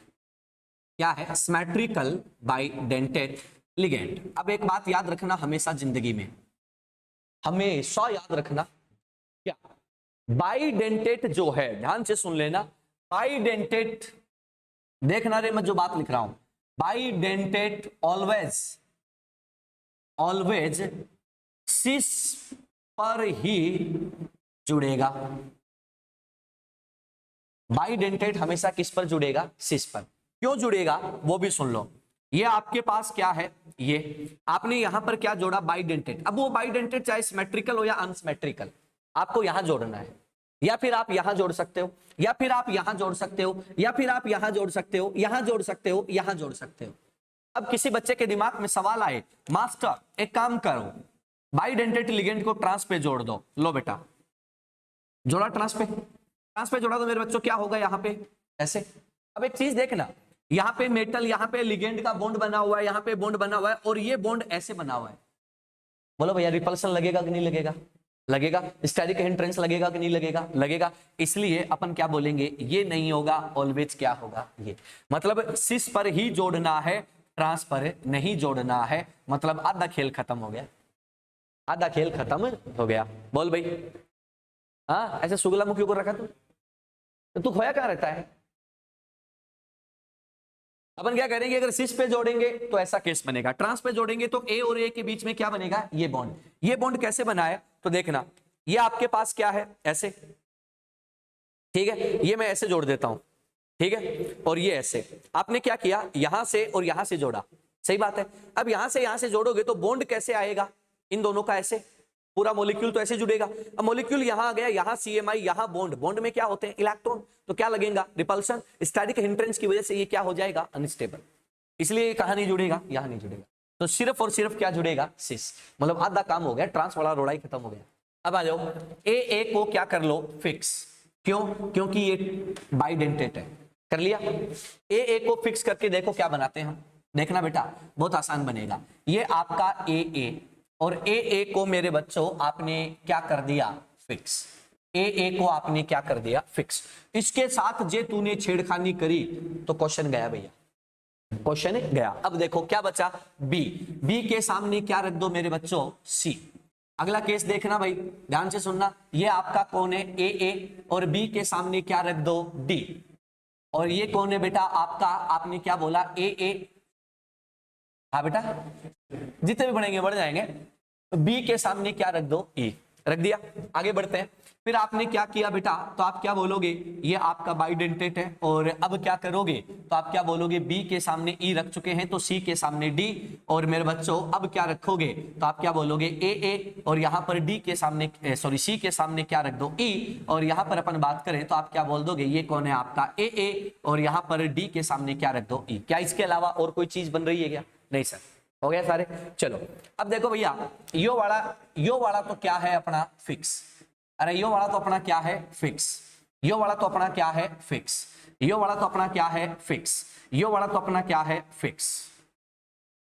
क्या है? Symmetrical bidentate ligand. अब एक बात याद रखना हमेशा जिंदगी में, हमेशा याद रखना, क्या बाइडेंटेट जो है, ध्यान से सुन लेना, बाइडेंटेट, देखना रे मैं जो बात लिख रहा हूं, बाइडेंटेट ऑलवेज ऑलवेज सिस पर ही जुड़ेगा। बाइडेंटेट हमेशा किस पर जुड़ेगा? सिस पर। क्यों जुड़ेगा वो भी सुन लो। ये आपके पास क्या है? ये आपने यहां पर क्या जोड़ा? बाइडेंटेट। अब वो बाइडेंटेट चाहे सिमेट्रिकल हो या अनसिमेट्रिकल, आपको यहां जोड़ना है, या फिर आप यहां जोड़ सकते हो, या फिर आप यहां जोड़ सकते हो, या फिर आप यहां जोड़ सकते हो, यहां जोड़ सकते हो, यहां जोड़ सकते हो। अब किसी बच्चे के दिमाग में सवाल आए, मास्टर एक काम करो, बाइडेंटेट लिगेंड को ट्रांस पे जोड़ दो। लो बेटा जोड़ा, ट्रांस पे जोड़ा, तो मेरे बच्चों क्या होगा? यहां पे ऐसे। अब एक चीज देखना, यहां पे मेटल, यहां पे लिगेंड का बॉन्ड बना हुआ है, यहां पे बॉन्ड बना हुआ है, और ये बॉन्ड ऐसे बना हुआ है। बोलो भैया रिपल्सन लगेगा कि नहीं लगेगा? लगेगा। स्टेरिक हिंड्रेंस लगेगा कि नहीं लगेगा? लगेगा। इसलिए अपन क्या बोलेंगे? ये नहीं होगा, ऑलवेज क्या होगा? ये। मतलब सिस पर ही जोड़ना है, ट्रांस पर नहीं जोड़ना है, मतलब आधा खेल खत्म हो गया, आधा खेल खत्म हो गया। बोल भाई, हाँ ऐसे सुगला मुखी को रखा तो तू खोया कहां रहता है? अपन क्या करेंगे? अगर सिस पे जोड़ेंगे तो ऐसा केस बनेगा, ट्रांस पे जोड़ेंगे तो ए और ए के बीच में क्या बनेगा? ये बॉन्ड। ये बॉन्ड कैसे बना है? तो देखना, ये आपके पास क्या है? ऐसे। ठीक है, ये मैं ऐसे जोड़ देता हूं, ठीक है, और ये ऐसे। आपने क्या किया? यहां से और यहां से जोड़ा, सही बात है। अब यहां से जोड़ोगे तो बॉन्ड कैसे आएगा? इन दोनों का ऐसे, पूरा मॉलिक्यूल तो ऐसे जुड़ेगा। अब मॉलिक्यूल यहां आ गया, यहां CMI, यहां बॉन्ड, बॉन्ड में क्या होते हैं? इलेक्ट्रॉन, तो क्या लगेगा? रिपल्सन। स्टैटिक हिंड्रेंस की वजह से ये क्या हो जाएगा? अनस्टेबल। इसलिए ये कहां नहीं जुड़ेगा? यहां नहीं जुड़ेगा। तो सिर्फ और सिर्फ क्या जुड़ेगा? सिस। मतलब आधा काम हो गया, ट्रांस वाला रोड़ा ही खत्म हो गया। अब आ जाओ, ए को क्या कर लो? फिक्स। क्यों? क्योंकि ये बाइडेंटेट है। कर लिया। ए को फिक्स करके देखो क्या बनाते हैं हम, देखना बेटा बहुत आसान बनेगा। ये आपका ए और ए को मेरे बच्चों आपने क्या कर दिया? फिक्स। ए को आपने क्या कर दिया? फिक्स। इसके साथ जे तूने छेड़खानी करी तो क्वेश्चन गया भैया, क्वेश्चन गया। अब देखो क्या बचा? बी के सामने क्या रख दो मेरे बच्चों? सी। अगला केस देखना भाई, ध्यान से सुनना, ये आपका कौन है? ए और बी के सामने क्या रख दो? डी। और ये कौन है बेटा आपका? आपने क्या बोला? ए। हाँ बेटा, जितने भी बढ़ेंगे बढ़ जाएंगे। बी के सामने क्या रख दो? ई। रख दिया। आगे बढ़ते हैं। फिर आपने क्या किया बेटा? तो आप क्या बोलोगे? ये आपका बाइडेंटेट है। और अब क्या करोगे? तो आप क्या बोलोगे? बी के सामने ई रख चुके हैं तो सी के सामने डी। और मेरे बच्चों अब क्या रखोगे? तो आप क्या बोलोगे? ए और यहां पर डी के सामने, सॉरी सी के सामने क्या रख दो? ई। और यहां पर अपन बात करें तो आप क्या बोल दोगे? ये कौन है आपका? ए और यहां पर डी के सामने क्या रख दो? ई। क्या इसके अलावा और कोई चीज बन रही है क्या? नहीं सर। हो गया सारे। चलो अब देखो भैया, यो वाला तो क्या है अपना? फिक्स। अरे यो वाला तो अपना क्या है? फिक्स। यो वाला तो अपना क्या है? फिक्स। यो वाला तो अपना क्या है? फिक्स। ये वाला तो अपना क्या है, फिक्स,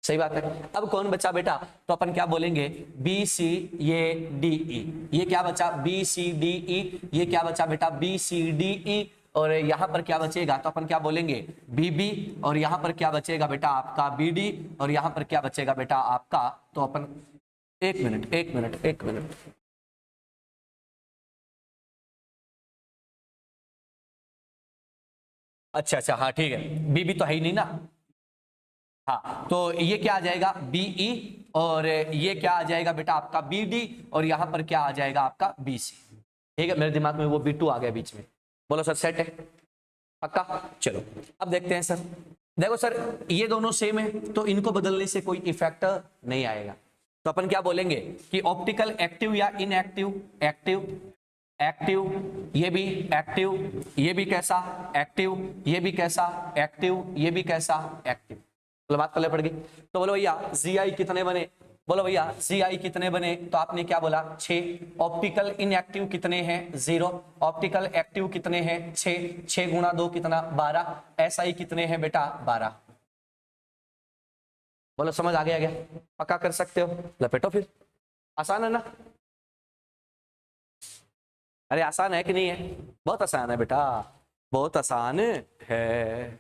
सही बात है। अब कौन बचा बेटा, तो अपन क्या बोलेंगे, बी सी ये डी ई, ये क्या बचा बी सी डी ई, ये क्या बचा बेटा बी सी डी ई, और यहां पर क्या बचेगा, तो अपन क्या बोलेंगे बी बी, और यहां पर क्या बचेगा बेटा आपका बी डी, और यहां पर क्या बचेगा बेटा आपका, तो अपन एक मिनट अच्छा हाँ ठीक है, बी बी तो है ही नहीं ना, हाँ तो ये क्या आ जाएगा बीई, और ये क्या आ जाएगा बेटा आपका बी डी, और यहां पर क्या आ जाएगा आपका बी सी, ठीक है। मेरे दिमाग में वो बी टू आ गया बीच में, बोलो सर सेट है पक्का। चलो अब देखते हैं सर, देखो सर ये दोनों सेम है तो इनको बदलने से कोई इफेक्ट नहीं आएगा, तो अपन क्या बोलेंगे कि ऑप्टिकल एक्टिव या इनएक्टिव, एक्टिव एक्टिव, ये भी एक्टिव, ये भी कैसा एक्टिव, ये भी कैसा एक्टिव, ये भी कैसा एक्टिव, बोलो बात पहले पड़ गई। तो बोलो भैया जी आई कितने बने, बोलो भैया जी आई कितने बने, तो आपने क्या बोला 6, ऑप्टिकल इनएक्टिव कितने हैं 0, ऑप्टिकल एक्टिव कितने हैं 6, 6 गुणा 2 कितना 12, एसआई कितने हैं बेटा 12, बोलो समझ आ गया पक्का कर सकते हो, लपेटो फिर, आसान है ना, अरे आसान है कि नहीं है, बहुत आसान है बेटा, बहुत आसान है।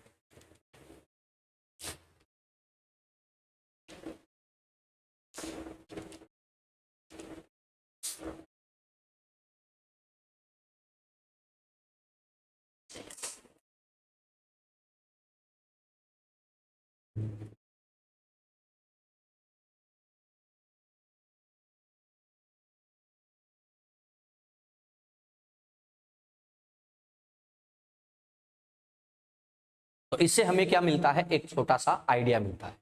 तो इससे हमें क्या मिलता है, एक छोटा सा आइडिया मिलता है,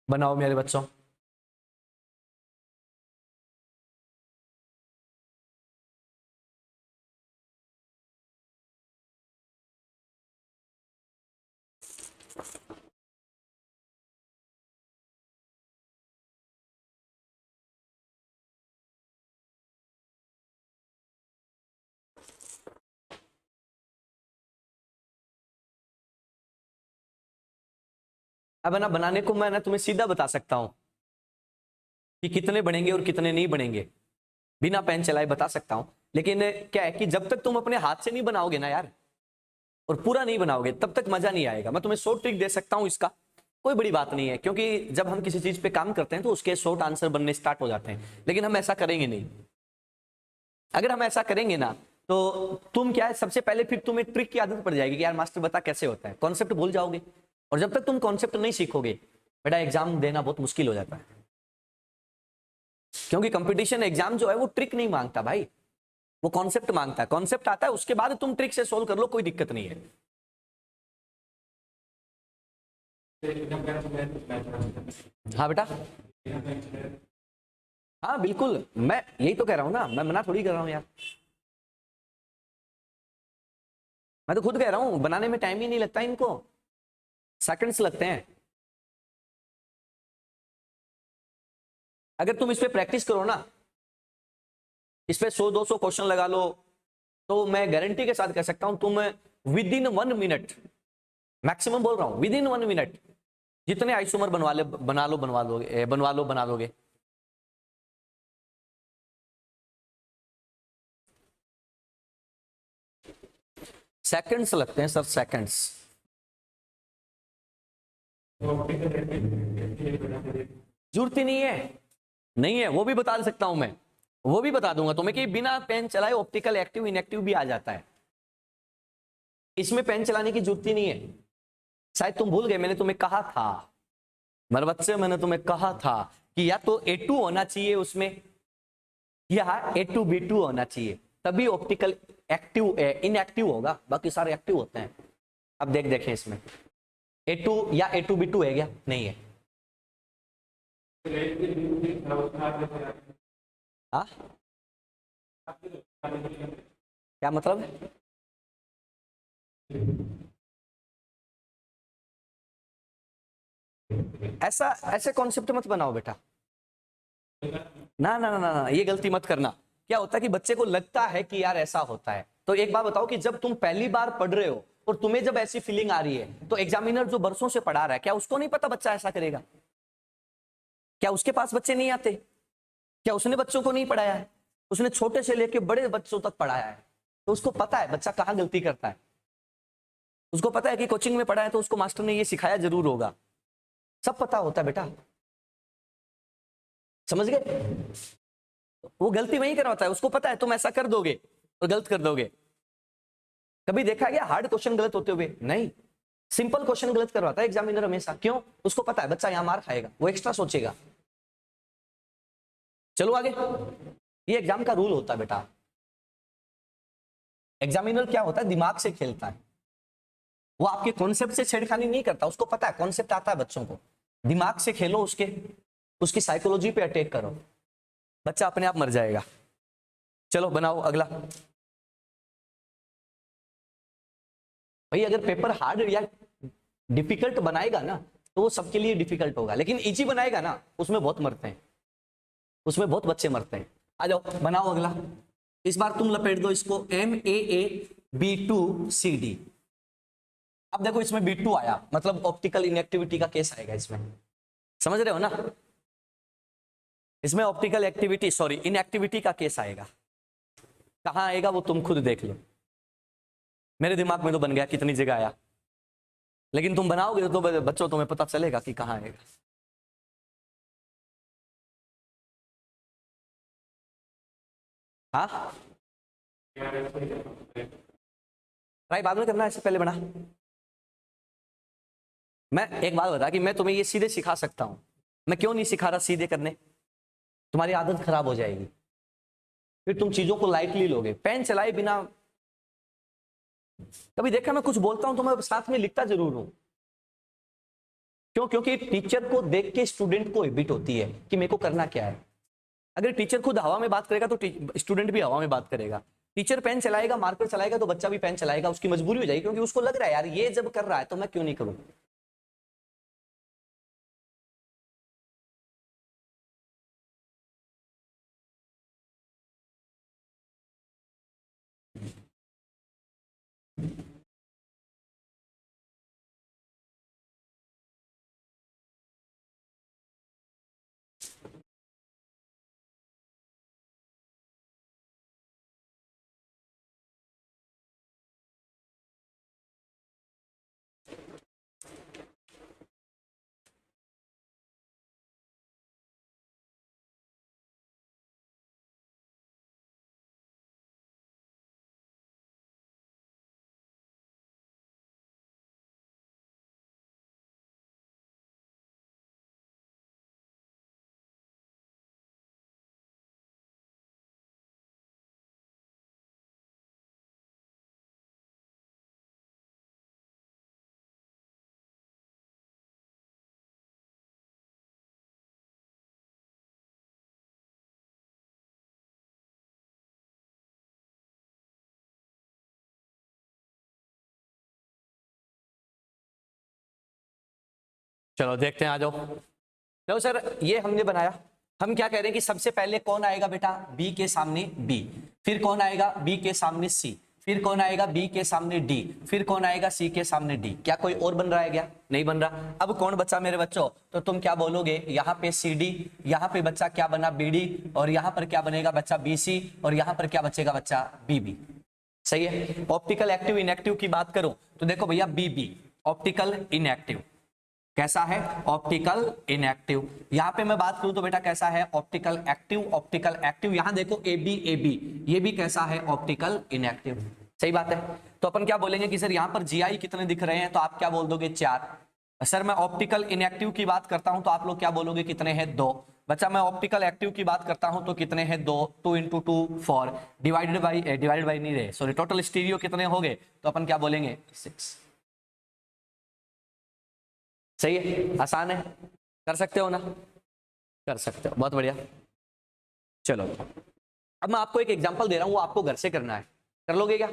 बनाओ मेरे बच्चों। अब है ना बनाने को मैं ना तुम्हें सीधा बता सकता हूं कि कितने बनेंगे और कितने नहीं बनेंगे, बिना पेन चलाए बता सकता हूं, लेकिन क्या है कि जब तक तुम अपने हाथ से नहीं बनाओगे ना यार, और पूरा नहीं बनाओगे तब तक मजा नहीं आएगा। मैं तुम्हें शॉर्ट ट्रिक दे सकता हूं इसका, कोई बड़ी बात नहीं है, क्योंकि जब हम किसी चीज पे काम करते हैं तो उसके शॉर्ट आंसर बनने स्टार्ट हो जाते हैं, लेकिन हम ऐसा करेंगे नहीं। अगर हम ऐसा करेंगे ना तो तुम क्या है, सबसे पहले फिर तुम्हें ट्रिक की आदत पड़ जाएगी कि यार मास्टर बता कैसे होता है, कॉन्सेप्ट भूल जाओगे, और जब तक तुम कॉन्सेप्ट नहीं सीखोगे बेटा एग्जाम देना बहुत मुश्किल हो जाता है, क्योंकि कंपटीशन एग्जाम जो है वो ट्रिक नहीं मांगता भाई, वो कॉन्सेप्ट मांगता है, कॉन्सेप्ट आता है उसके बाद तुम ट्रिक से सोल्व कर लो, कोई दिक्कत नहीं है। हाँ बेटा, हाँ बिल्कुल, मैं यही तो कह रहा हूं ना, मैं मना थोड़ी कर रहा हूं यार, मैं तो खुद कह रहा हूं बनाने में टाइम ही नहीं लगता इनको, सेकंड्स लगते हैं। अगर तुम इस पे प्रैक्टिस करो ना, इस पे 100-200 क्वेश्चन लगा लो, तो मैं गारंटी के साथ कह सकता हूं तुम विद इन 1 मिनट, मैक्सिमम बोल रहा हूं विद इन 1 मिनट, जितने आइसोमर बना दोगे। सेकंड्स लगते हैं सर, सेकंड्स, जरूरत ही नहीं है, नहीं है, वो भी बता सकता हूं मैं, वो भी बता दूंगा तुम्हें कि बिना पेन चलाए ऑप्टिकल एक्टिव इनएक्टिव भी आ जाता है, इसमें पेन चलाने की जरूरत ही नहीं है। शायद तुम भूल गए, मैंने तुम्हें कहा था मेरे बच्चे, मैंने तुम्हें कहा था कि या तो A2 होना चाहिए उसमें, या A2B2 होना चाहिए, तभी ऑप्टिकल एक्टिव इनएक्टिव होगा, बाकी सारे एक्टिव होते हैं। अब देखें इसमें A2 या A2B2 है क्या, नहीं है। हाँ क्या मतलब, ऐसा ऐसे कॉन्सेप्ट मत बनाओ बेटा, ना ना ना ना ना, ये गलती मत करना। क्या होता है कि बच्चे को लगता है कि यार ऐसा होता है, तो एक बात बताओ कि जब तुम पहली बार पढ़ रहे हो और तुम्हें जब ऐसी फीलिंग आ रही है, तो एग्जामिनर जो बरसों से पढ़ा रहा है, क्या उसको नहीं पता बच्चा ऐसा करेगा? क्या उसके पास बच्चे नहीं आते? क्या उसने बच्चों को नहीं पढ़ाया है? उसने छोटे से लेके बड़े बच्चों तक पढ़ाया है, तो उसको पता है बच्चा कहाँ गलती करता है। उसको पता है कि कोचिंग में पढ़ा है तो उसको मास्टर ने ये सिखाया जरूर होगा, सब पता होता है बेटा, समझ गए? वो गलती वही करवाता है, उसको पता है तुम ऐसा कर दोगे तो गलत कर दोगे। कभी देखा गया हार्ड क्वेश्चन गलत होते हुए? नहीं, सिंपल क्वेश्चन गलत करवाता है एग्जामिनर हमेशा। क्यों? उसको पता है बच्चा यहां मार खाएगा, वो एक्स्ट्रा सोचेगा। चलो आगे, ये एग्जाम का रूल होता है बेटा। एग्जामिनर क्या होता है, दिमाग से खेलता है, वो आपके कॉन्सेप्ट से छेड़खानी नहीं करता, उसको पता है कॉन्सेप्ट आता है बच्चों को, दिमाग से खेलो, उसकी साइकोलॉजी पे अटैक करो, बच्चा अपने आप मर जाएगा। चलो बनाओ अगला। भाई अगर पेपर हार्ड या डिफिकल्ट बनाएगा ना तो वो सबके लिए डिफिकल्ट होगा, लेकिन इजी बनाएगा ना उसमें बहुत मरते हैं, उसमें बहुत बच्चे मरते हैं। आ जाओ बनाओ अगला। इस बार तुम लपेट दो इसको MAAB2CD। अब देखो इसमें B2 आया, मतलब ऑप्टिकल इनएक्टिविटी का केस आएगा इसमें, समझ रहे हो ना? इसमें ऑप्टिकल एक्टिविटी सॉरी इनएक्टिविटी का केस आएगा। कहां आएगा वो तुम खुद देख लो, मेरे दिमाग में तो बन गया कितनी जगह आया, लेकिन तुम बनाओगे तो बच्चों तुम्हें पता चलेगा कि कहां आएगा। हाँ ट्राई बाद में करना है, इससे पहले बना। मैं एक बात बता कि मैं तुम्हें ये सीधे सिखा सकता हूं, मैं क्यों नहीं सिखा रहा सीधे करने? तुम्हारी आदत खराब हो जाएगी, फिर तुम चीजों को लाइटली लोगे। पेन चलाए बिना, कभी देखा मैं कुछ बोलता हूं तो मैं साथ में लिखता जरूर हूं। क्यों? क्योंकि टीचर को देख के स्टूडेंट को हैबिट होती है कि मेरे को करना क्या है। अगर टीचर खुद हवा में बात करेगा तो स्टूडेंट भी हवा में बात करेगा। टीचर पेन चलाएगा, मार्कर चलाएगा तो बच्चा भी पेन चलाएगा, उसकी मजबूरी हो जाएगी, क्योंकि उसको लग रहा है यार ये जब कर रहा है तो मैं क्यों नहीं करूं। चलो देखते हैं, आ जाओ। चलो सर ये हमने बनाया, हम क्या कह रहे हैं कि सबसे पहले कौन आएगा बेटा, बी के सामने बी, फिर कौन आएगा बी के सामने सी, फिर कौन आएगा बी के सामने डी, फिर कौन आएगा सी के सामने डी। क्या कोई और बन रहा है क्या? नहीं बन रहा। अब कौन बचा मेरे बच्चों? तो तुम क्या बोलोगे, यहाँ पे सी डी, यहाँ पे बच्चा क्या बना बी डी, और यहाँ पर क्या बनेगा बच्चा बी सी, और यहाँ पर क्या बचेगा बच्चा बी बी। सही है। ऑप्टिकल एक्टिव इनएक्टिव की बात करो तो देखो भैया बी बी ऑप्टिकल इनएक्टिव। कैसा है? Optical inactive. यहां पे मैं बात करूं तो बेटा कैसा है? Optical active, optical active. यहां देखो ए बी, ये भी कैसा है? Optical inactive. सही बात है। तो अपन क्या बोलेंगे कि सर यहां पर जीआई कितने दिख रहे हैं, तो आप क्या बोल दोगे 4। सर मैं ऑप्टिकल इनएक्टिव की बात करता हूं तो आप लोग क्या बोलोगे कितने हैं? 2। बच्चा मैं ऑप्टिकल एक्टिव की बात करता हूं तो कितने हैं? 2। 2 × 2 4 डिवाइडेड बाई नहीं रहे सॉरी, टोटल स्टीरियो कितने हो गए? तो अपन क्या बोलेंगे 6। सही है, आसान है, कर सकते हो ना? कर सकते हो, बहुत बढ़िया। चलो अब मैं आपको एक एग्जांपल दे रहा हूं, वो आपको घर से करना है, कर लोगे क्या?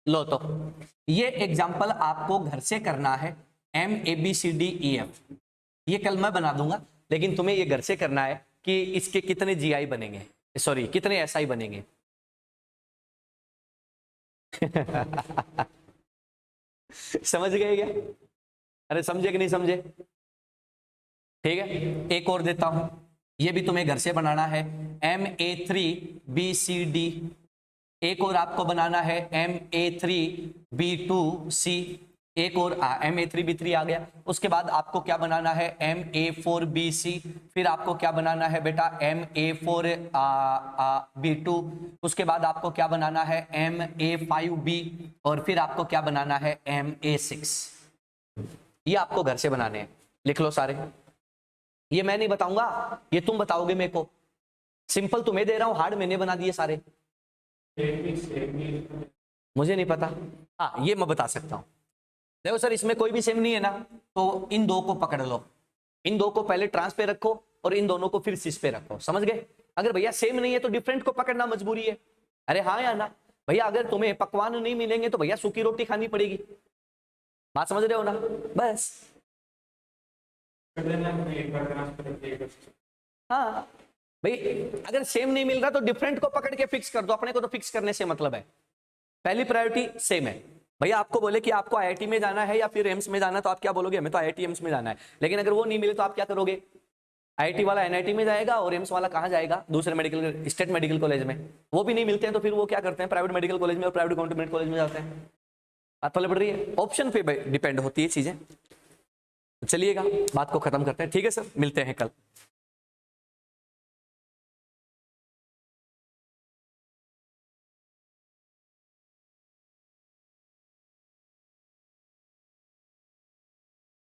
लो तो ये एग्जांपल आपको घर से करना है, MABCDEF। ये कल मैं बना दूंगा, लेकिन तुम्हें ये घर से करना है कि इसके कितने GI बनेंगे, सॉरी कितने SI बनेंगे। समझ गए क्या? अरे समझे कि नहीं समझे? ठीक है, एक और देता हूं, ये भी तुम्हें घर से बनाना है। MA3BCD। एक और आपको बनाना है MA3B2C। एक और MA3B3 आ गया। उसके बाद आपको क्या बनाना है? MA4BC। फिर आपको क्या बनाना है बेटा? MA4B2। उसके बाद आपको क्या बनाना है? MA5B। और फिर आपको क्या बनाना है? MA6। ये आपको घर से बनाने हैं, लिख लो सारे। ये मैं नहीं बताऊंगा, ये तुम बताओगे मेरे को। सिंपल तुम्हें दे रहा हूं, हार्ड मैंने बना दिए सारे। मुझे नहीं पता। हाँ, ये मैं बता सकता हूं। देखो सर, इसमें कोई भी सेम नहीं है ना, तो इन दो को पकड़ लो। इन दो को पहले ट्रांस पे रखो और इन दोनों को फिर सिस पे रखो। समझ गए? अगर भैया सेम नहीं है तो डिफरेंट को पकड़ना मजबूरी है। अरे हाँ या ना भैया? अगर तुम्हें पकवान नहीं मिलेंगे तो भैया सूखी रोटी खानी पड़ेगी। बात समझ रहे हो ना? बस। हाँ भाई, अगर सेम नहीं मिल रहा तो डिफरेंट को पकड़ के फिक्स कर दो। अपने को तो फिक्स करने से मतलब है। पहली प्रायोरिटी सेम है। भैया आपको बोले कि आपको आईआईटी में जाना है या फिर एम्स में जाना है, तो आप क्या बोलोगे? हमें तो आईआईटी एम्स में जाना है। लेकिन अगर वो नहीं मिले तो आप क्या करोगे? आईआईटी वाला एनआईटी में जाएगा और एम्स वाला कहाँ जाएगा? दूसरे मेडिकल, स्टेट मेडिकल कॉलेज में। वो भी नहीं मिलते हैं तो फिर वो क्या करते हैं? प्राइवेट मेडिकल कॉलेज में और प्राइवेट गवर्नमेंट कॉलेज में जाते हैं। बात पता पड़ रही है? ऑप्शन पे डिपेंड होती है चीजें। चलिएगा, बात को खत्म करते हैं। ठीक है सर, मिलते हैं कल।